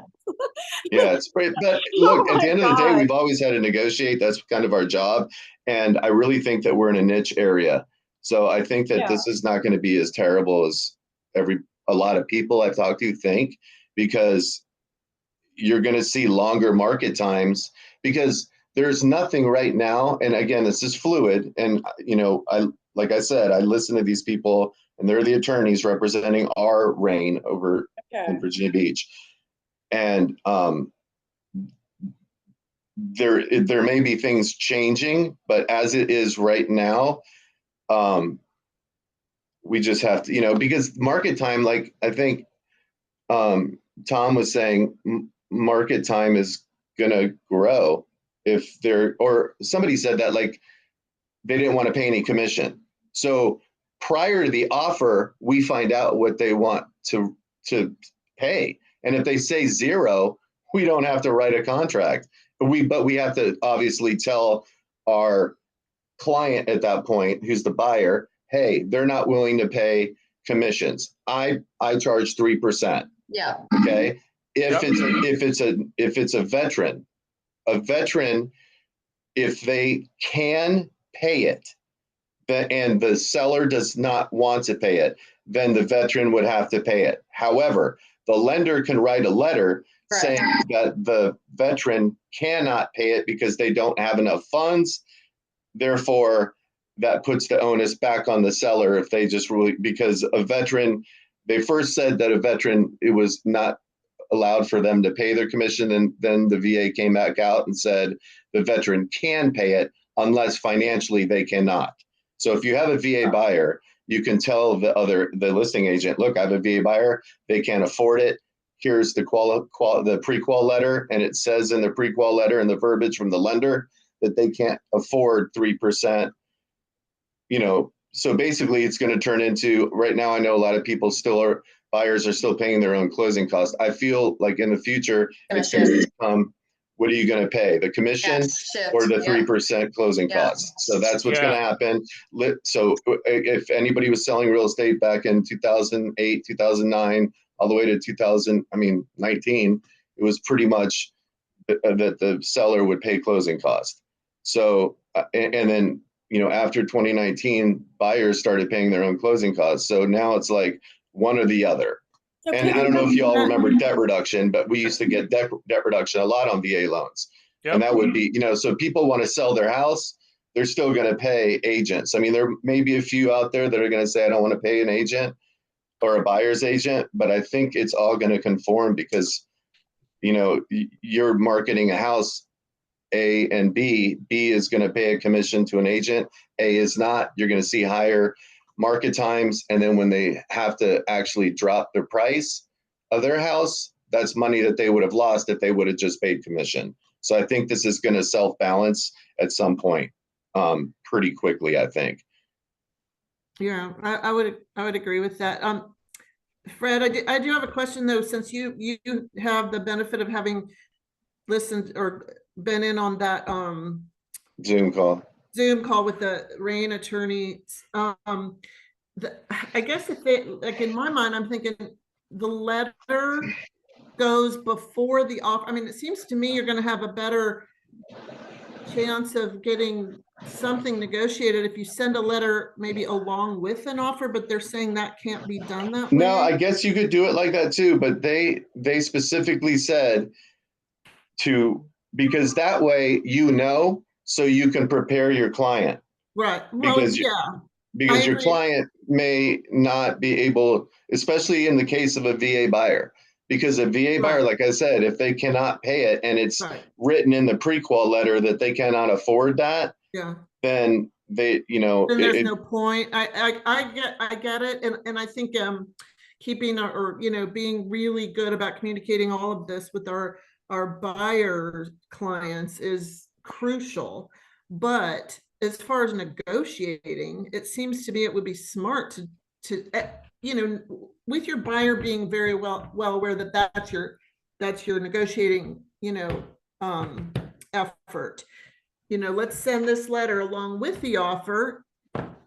Yeah, it's great. But look, at the end of the day, we've always had to negotiate. That's kind of our job. And I really think that we're in a niche area. So I think that this is not going to be as terrible as a lot of people I've talked to think, because you're going to see longer market times, because there's nothing right now. And again, this is fluid. And, you know, like I said, I listen to these people and they're the attorneys representing our reign over in Virginia Beach. And there may be things changing, but as it is right now, we just have to, you know, because market time, like I think Tom was saying, market time is going to grow or somebody said that, like, they didn't want to pay any commission. So prior to the offer, we find out what they want to pay. And if they say 0, we don't have to write a contract. But we have to obviously tell our client at that point, who's the buyer, hey, they're not willing to pay commissions. I charge 3%. Yeah. Okay. If it's a veteran, if they can pay it, and the seller does not want to pay it, then the veteran would have to pay it. However, the lender can write a letter saying that the veteran cannot pay it because they don't have enough funds. Therefore, that puts the onus back on the seller if they just really, because a veteran, they first said that a veteran, it was not allowed for them to pay their commission. And then the VA came back out and said the veteran can pay it unless financially they cannot. So if you have a VA buyer, you can tell the listing agent, look, I have a VA buyer, they can't afford it. Here's the pre-qual letter, and it says in the pre-qual letter and the verbiage from the lender that they can't afford 3%. So basically it's going to turn into, right now I know a lot of people buyers are still paying their own closing costs. I feel like in the future, it's going to become, what are you going to pay? The commission or the 3% closing costs? So that's what's going to happen. So if anybody was selling real estate back in 2008, 2009, all the way to 2019, it was pretty much that the seller would pay closing costs. So, and then, after 2019, buyers started paying their own closing costs. So now it's like one or the other. And I don't know if you all remember debt reduction, but we used to get debt reduction a lot on VA loans. Yep. And that would be, so people want to sell their house, they're still going to pay agents. I mean, there may be a few out there that are going to say, I don't want to pay an agent or a buyer's agent, but I think it's all going to conform because, you're marketing a house, A and B. B is going to pay a commission to an agent. A is not. You're going to see higher market times. And then when they have to actually drop the price of their house, that's money that they would have lost if they would have just paid commission. So I think this is going to self-balance at some point pretty quickly, I think. Yeah, I would agree with that. Fred, I do have a question though, since you have the benefit of having listened or been in on that Zoom call with the RAIN attorneys. I guess if they, like in my mind, I'm thinking the letter goes before the offer. I mean, it seems to me you're going to have a better chance of getting something negotiated if you send a letter maybe along with an offer, but they're saying that can't be done that way. No, I guess you could do it like that too, but they specifically said because that way so you can prepare your client. Right. Well, because your client may not be able, especially in the case of a VA buyer, because a VA buyer, like I said, if they cannot pay it and it's written in the pre-qual letter that they cannot afford that, then they, then there's no point. I get it. And I think keeping or being really good about communicating all of this with our buyer clients is crucial. But as far as negotiating, it seems to me it would be smart to with your buyer being very well aware that that's your negotiating effort. Let's send this letter along with the offer.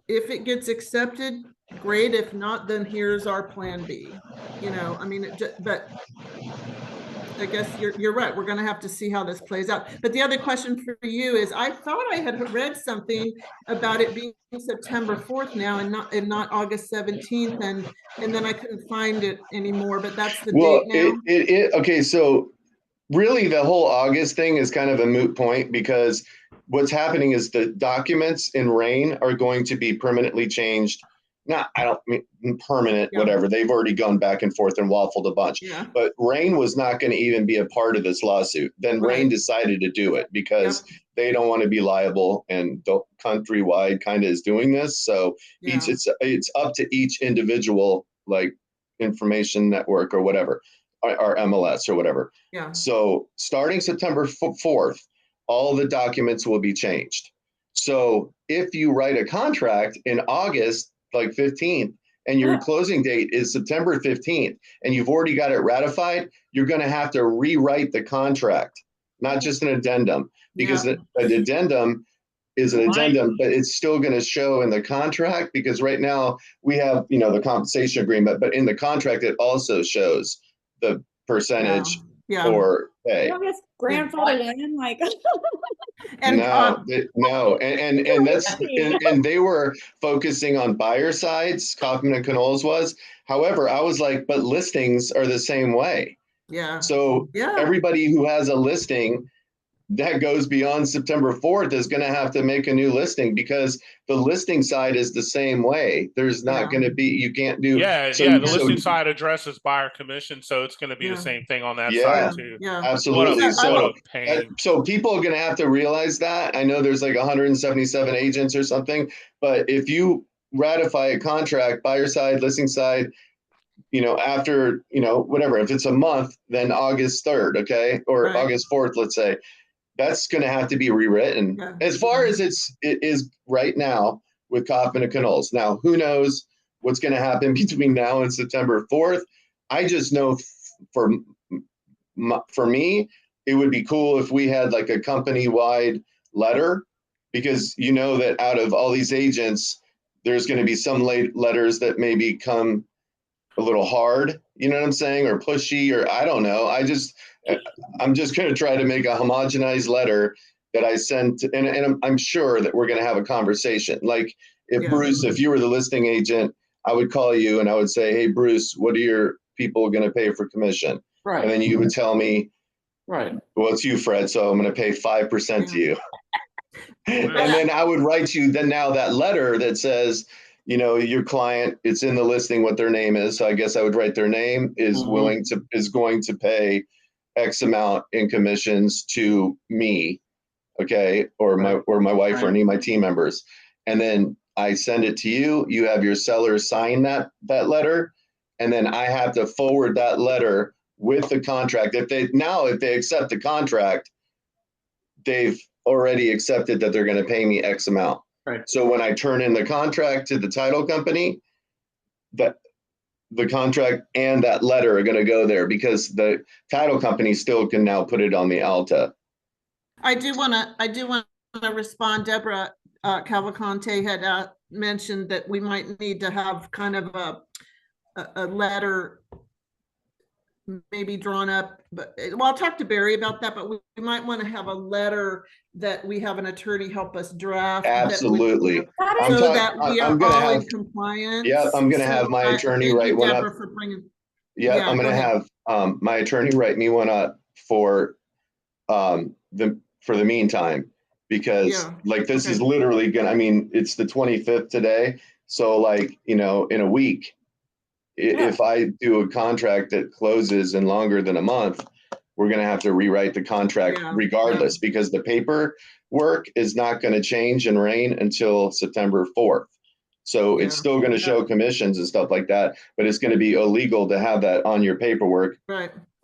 If it gets accepted, great. If not, then here's our plan B. But I guess you're right. We're going to have to see how this plays out. But the other question for you is, I thought I had read something about it being September 4th now and not August 17th. And then I couldn't find it anymore, but that's the date now. Okay. So really the whole August thing is kind of a moot point because what's happening is the documents in RAIN are going to be permanently changed. I don't mean permanent, whatever. They've already gone back and forth and waffled a bunch. But RAIN was not going to even be a part of this lawsuit. Then RAIN decided to do it because they don't want to be liable, and Countrywide kind of is doing this. So it's up to each individual, like information network or whatever, or MLS or whatever. So starting September 4th, all the documents will be changed. So if you write a contract in August, like 15th, and your closing date is September 15th, and you've already got it ratified, you're going to have to rewrite the contract, not just an addendum, because an addendum is an addendum, but it's still going to show in the contract, because right now we have, the compensation agreement, but in the contract, it also shows the percentage Yeah. or pay. You don't get grandfathered in, like. And, No, and that's, Crazy. and they were focusing on buyer sides, Kaufman and Knoll's was. However, I was like, but listings are the same way. yeah, So yeah, everybody who has a listing that goes beyond September 4th is going to have to make a new listing, because the listing side is the same way. There's not Yeah. going to be, you can't do. Yeah, so, yeah, the so- listing side addresses buyer commission, so it's gonna be Yeah. the same thing on that Yeah. side too. yeah. Absolutely. What So, a pain. so people are going to have to realize that. I know there's like 177 agents or something, but if you ratify a contract, buyer side, listing side, after, whatever, if it's a month, then August 3rd, okay, or Right. August 4th, let's say, that's going to have to be rewritten. Yeah. As far as it is right now with Kaufman and Knoll's. Now, who knows what's going to happen between now and September 4th? I just know for me, it would be cool if we had like a company-wide letter, because that out of all these agents, there's going to be some letters that maybe come a little hard, you know what I'm saying, or pushy, or I don't know. I'm just going to try to make a homogenized letter that I send to, and I'm sure that we're going to have a conversation. Like if Yeah. Bruce, if you were the listing agent, I would call you and I would say, hey, Bruce, what are your people going to pay for commission? Right. And then you would tell me, Right. well, it's you, Fred, so I'm going to pay 5% to you. And then I would write you now that letter that says, your client, it's in the listing what their name is. So I guess I would write their name is going to pay X amount in commissions to me. Okay. Or my wife or any of my team members. And then I send it to you. You have your seller sign that letter. And then I have to forward that letter with the contract. If they accept the contract, they've already accepted that they're going to pay me X amount. Right. So when I turn in the contract to the title company, that the contract and that letter are going to go there, because the title company still can now put it on the Alta. I do want to respond. Deborah Cavalcante had mentioned that we might need to have kind of a letter maybe drawn up, but I'll talk to Barry about that, but we might want to have a letter that we have an attorney help us draft. Absolutely. So that we are all in compliance. Yeah, I'm going to have my attorney write one up. Yeah, I'm going to have my attorney write me one up for the meantime, because this is literally it's the 25th today. So in a week, if I do a contract that closes in longer than a month, we're going to have to rewrite the contract regardless, because the paperwork is not going to change and reign until September 4th. So it's still going to show commissions and stuff like that, but it's going to be illegal to have that on your paperwork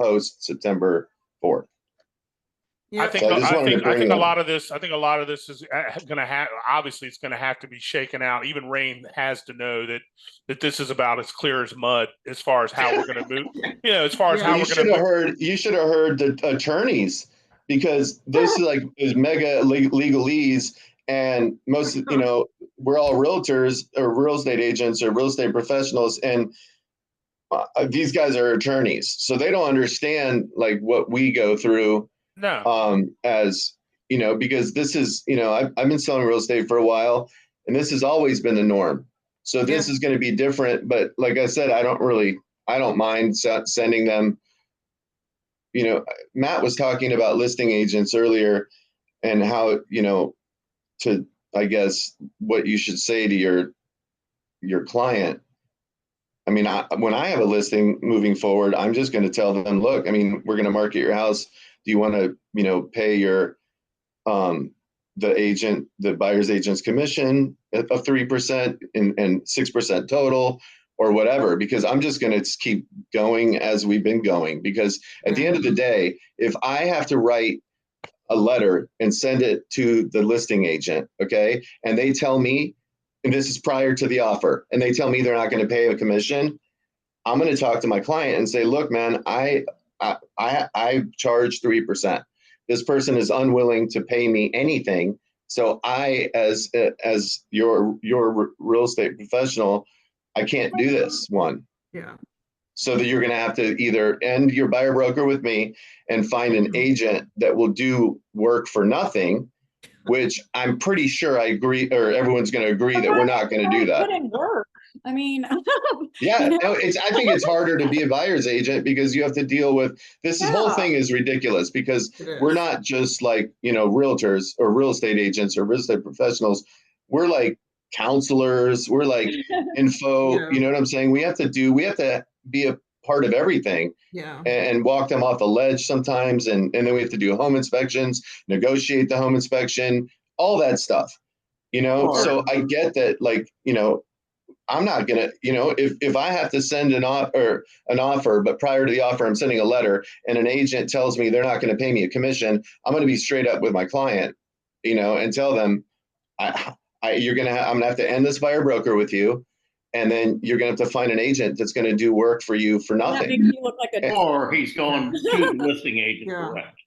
post September 4th. I think a lot of this is going to have, obviously it's going to have to be shaken out. Even Rain has to know that this is about as clear as mud as far as how we're going to move. As far as how we're going to move. You should have heard the attorneys, because this is mega legalese, and most we're all realtors or real estate agents or real estate professionals, and these guys are attorneys, so they don't understand what we go through. No. Because this is, I've been selling real estate for a while, and this has always been the norm. So this is going to be different. But like I said, I don't mind sending them. Matt was talking about listing agents earlier, and how, I guess what you should say to your client. When I have a listing moving forward, I'm just going to tell them, look, we're going to market your house. Do you want to, pay your, the buyer's agent's commission of 3% and 6% total, or whatever? Because I'm just going to keep going as we've been going. Because at the end of the day, if I have to write a letter and send it to the listing agent, okay, and they tell me, and this is prior to the offer, and they tell me they're not going to pay a commission, I'm going to talk to my client and say, look, man, I charge 3%. This person is unwilling to pay me anything. So I, as your real estate professional, I can't do this one. Yeah. So that you're going to have to either end your buyer broker with me and find an agent that will do work for nothing, which I'm pretty sure I agree, or everyone's going to agree that we're not going to do that. Put in work. I mean, Yeah, you know? no, I think it's harder to be a buyer's agent because you have to deal with this whole thing is ridiculous because we're not just like, realtors or real estate agents or real estate professionals. We're like counselors. We're like info. You know what I'm saying? We have to be a part of everything. Yeah. And walk them off the ledge sometimes. And then we have to do home inspections, negotiate the home inspection, all that stuff, So I get that, like, I'm not going to, if I have to send an offer, but prior to the offer, I'm sending a letter and an agent tells me they're not going to pay me a commission, I'm going to be straight up with my client, and tell them, I'm going to have to end this buyer broker with you. And then you're going to have to find an agent that's going to do work for you for nothing. That makes you look like a Or he's going to the listing agent, correct?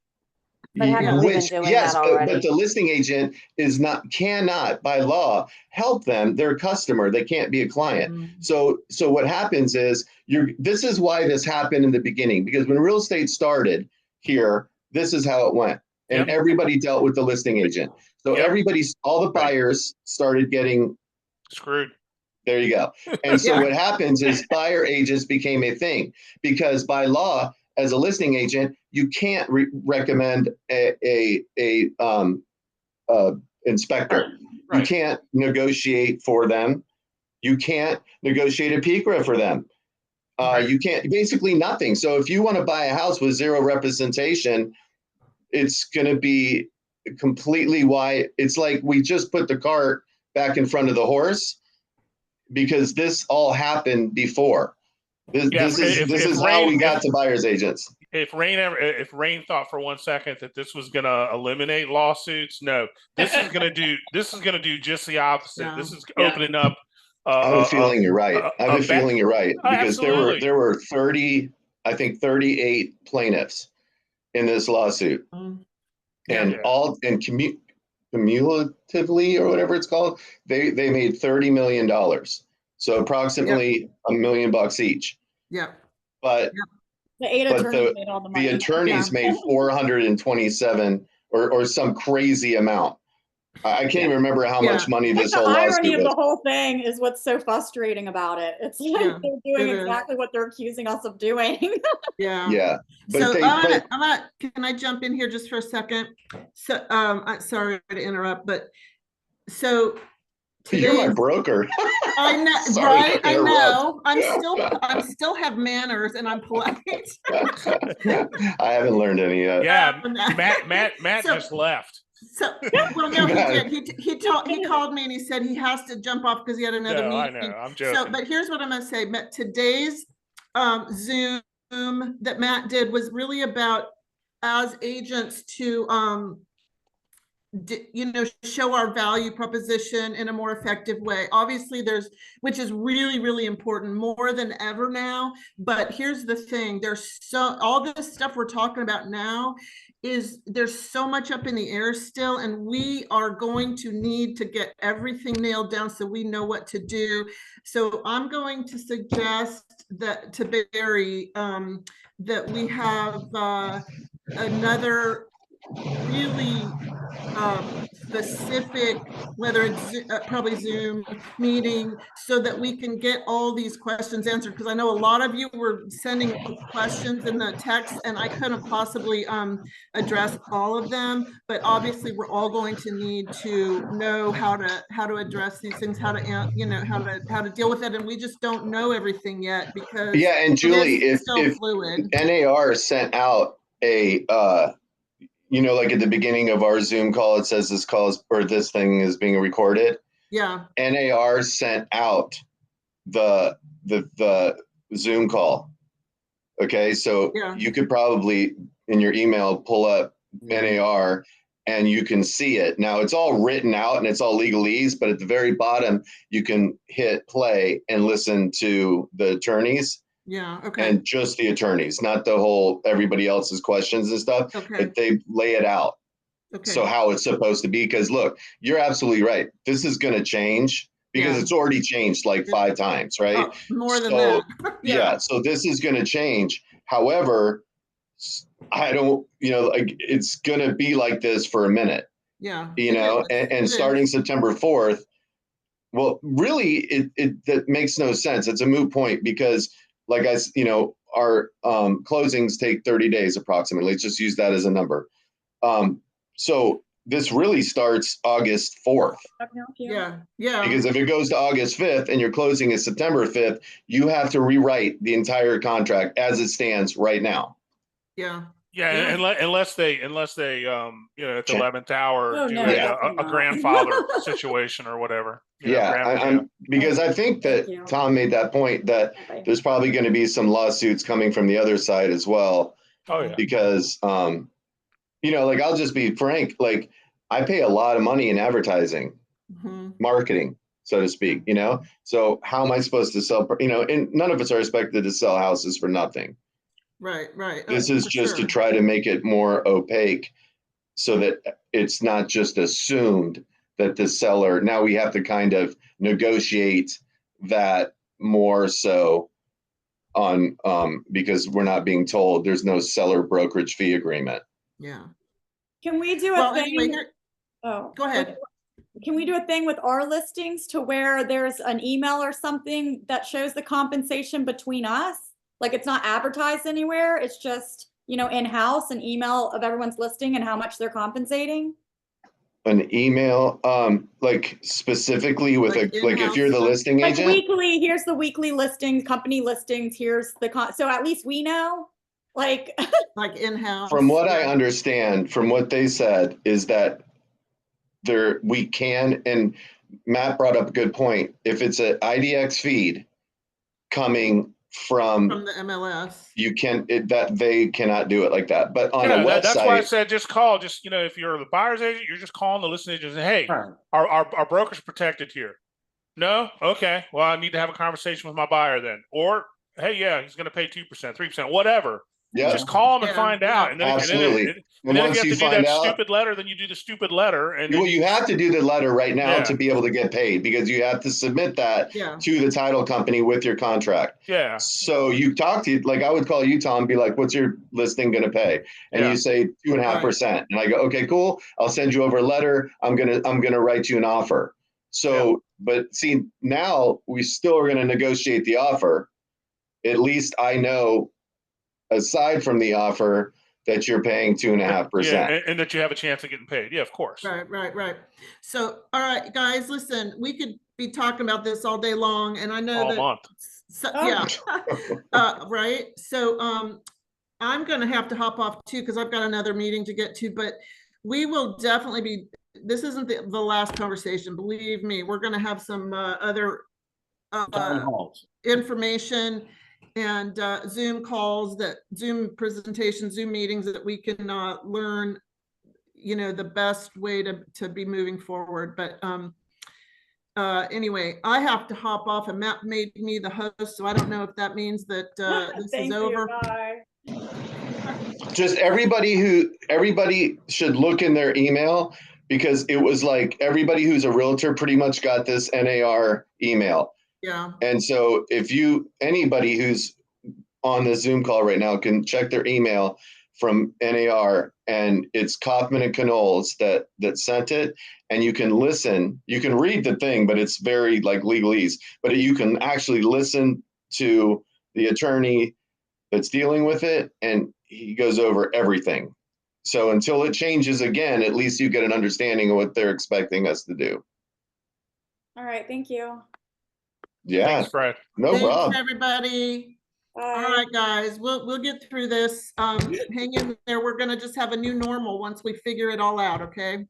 But haven't we been doing that already? But the listing agent cannot by law help them. They're a customer. They can't be a client. So what happens is this is why this happened in the beginning, because when real estate started here, this is how it went. And everybody dealt with the listing agent. So all the buyers started getting screwed. There you go. And so what happens is buyer agents became a thing because by law, as a listing agent, you can't recommend a inspector. Right. You can't negotiate for them. You can't negotiate a PICRA for them. You can't, basically nothing. So if you want to buy a house with zero representation, it's going to be completely it's like we just put the cart back in front of the horse. Because this all happened before. This is how we got to buyer's agents. If Rain thought for 1 second that this was going to eliminate lawsuits, no. This is going to do just the opposite. No. This is opening up. I have a feeling you're right. Because there were 38 plaintiffs in this lawsuit, cumulatively or whatever it's called, they made $30 million. So approximately $1 million each. Yeah. But the attorneys made 427 or some crazy amount. I can't even remember how much money this whole lawsuit was. The irony of the whole thing is what's so frustrating about it. It's like they're doing exactly what they're accusing us of doing. Yeah. But so can I jump in here just for a second? So I'm sorry to interrupt, but so you're my broker. I know, right? I know. I'm still have manners and I'm polite. I haven't learned any yet. Yeah, Matt just left. So well, no, he did. He called me and he said he has to jump off because he had another meeting. I know. I'm joking. So, but here's what I'm going to say. Today's Zoom that Matt did was really about as agents to show our value proposition in a more effective way. Obviously which is really, really important, more than ever now. But here's the thing, all this stuff we're talking about now there's so much up in the air still, and we are going to need to get everything nailed down so we know what to do. So I'm going to suggest that to Barry that we have another really specific, whether it's probably Zoom meeting, so that we can get all these questions answered, because I know a lot of you were sending questions in the text and I couldn't possibly address all of them, but obviously we're all going to need to know how to address these things, how to deal with it, and we just don't know everything yet because and Julie, if fluid. NAR sent out a like at the beginning of our Zoom call, it says this thing is being recorded. Yeah. NAR sent out the Zoom call. Okay. So you could probably in your email pull up NAR and you can see it. Now it's all written out and it's all legalese, but at the very bottom, you can hit play and listen to the attorneys. Yeah. Okay. And just the attorneys, not the whole everybody else's questions and stuff. Okay. But they lay it out. Okay. So how it's supposed to be, because look, you're absolutely right. This is going to change because Yeah. it's already changed like 5 times, right? Oh, more than So, that. yeah, so this is going to change. However, I don't, like, it's going to be like this for a minute, Yeah. and starting September 4th, well, really, that makes no sense. It's a moot point because, like our closings take 30 days approximately. Let's just use that as a number. So this really starts August 4th. Yeah. Yeah. Because if it goes to August 5th and your closing is September 5th, you have to rewrite the entire contract as it stands right now. Yeah. Yeah, unless they at the 11th hour do a not. grandfather situation or whatever. Because I think that Tom made that point that there's probably going to be some lawsuits coming from the other side as well. Oh yeah. Because like, I'll just be frank, like, I pay a lot of money in advertising, marketing, so to speak, so how am I supposed to sell, and none of us are expected to sell houses for nothing. Right. This is just to try to make it more opaque so that it's not just assumed that the seller, now we have to kind of negotiate that more so on, because we're not being told, there's no seller brokerage fee agreement. Yeah. Can we do a thing? Go ahead. Can we do a thing with our listings to where there's an email or something that shows the compensation between us? Like, it's not advertised anywhere. It's just, in-house, an email of everyone's listing and how much they're compensating. An email, like specifically with like if you're the listing agent? Weekly, here's the weekly listing, company listings, here's so at least we know, like in-house. From what I understand, from what they said, is that we can, and Matt brought up a good point, if it's an IDX feed coming from the MLS, that they cannot do it like that. But on a website, that's why I said just call. Just if you're the buyer's agent, you're just calling the listing agent and say, hey, our broker's protected here. No, okay. Well, I need to have a conversation with my buyer then. Or hey, yeah, he's going to pay 2%, 3%, whatever. Yeah. Just call them and find out. And then, absolutely. And then if you have to do that stupid letter, then you do the stupid letter. And well, you have to do the letter right now to be able to get paid, because you have to submit that to the title company with your contract. Yeah. So you talk to, like, I would call you, Tom, be like, what's your listing going to pay? And you say 2.5%. And I go, okay, cool. I'll send you over a letter. I'm going to write you an offer. So, but see, now we still are going to negotiate the offer. At least I know, aside from the offer, that you're paying 2.5%. Yeah, and that you have a chance of getting paid. Yeah, of course. Right. So, all right, guys, listen, we could be talking about this all day long, and I know all month. Right. So, I'm going to have to hop off too, because I've got another meeting to get to, but we will definitely be, this isn't the last conversation. Believe me, we're going to have some other information and Zoom calls, Zoom presentations, Zoom meetings that we can learn, the best way to be moving forward. But anyway, I have to hop off, and Matt made me the host, so I don't know if that means that this is over. Just everybody should look in their email, because it was like everybody who's a realtor pretty much got this NAR email. Yeah. And so if anybody who's on the Zoom call right now can check their email from NAR, and it's Kaufman and Knowles that sent it, and you can listen, you can read the thing, but it's very like legalese, but you can actually listen to the attorney that's dealing with it, and he goes over everything. So until it changes again, at least you get an understanding of what they're expecting us to do. All right, thank you. Yeah. Thanks, Fred. No problem. Thanks, everybody. Bye. All right, guys, we'll get through this. Hang in there. We're going to just have a new normal once we figure it all out. Okay.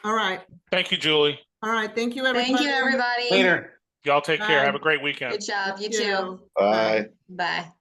All right. Thank you, Julie. All right. Thank you, everybody. Thank you, everybody. Later. Y'all take care. Have a great weekend. Good job. You too. Bye. Bye.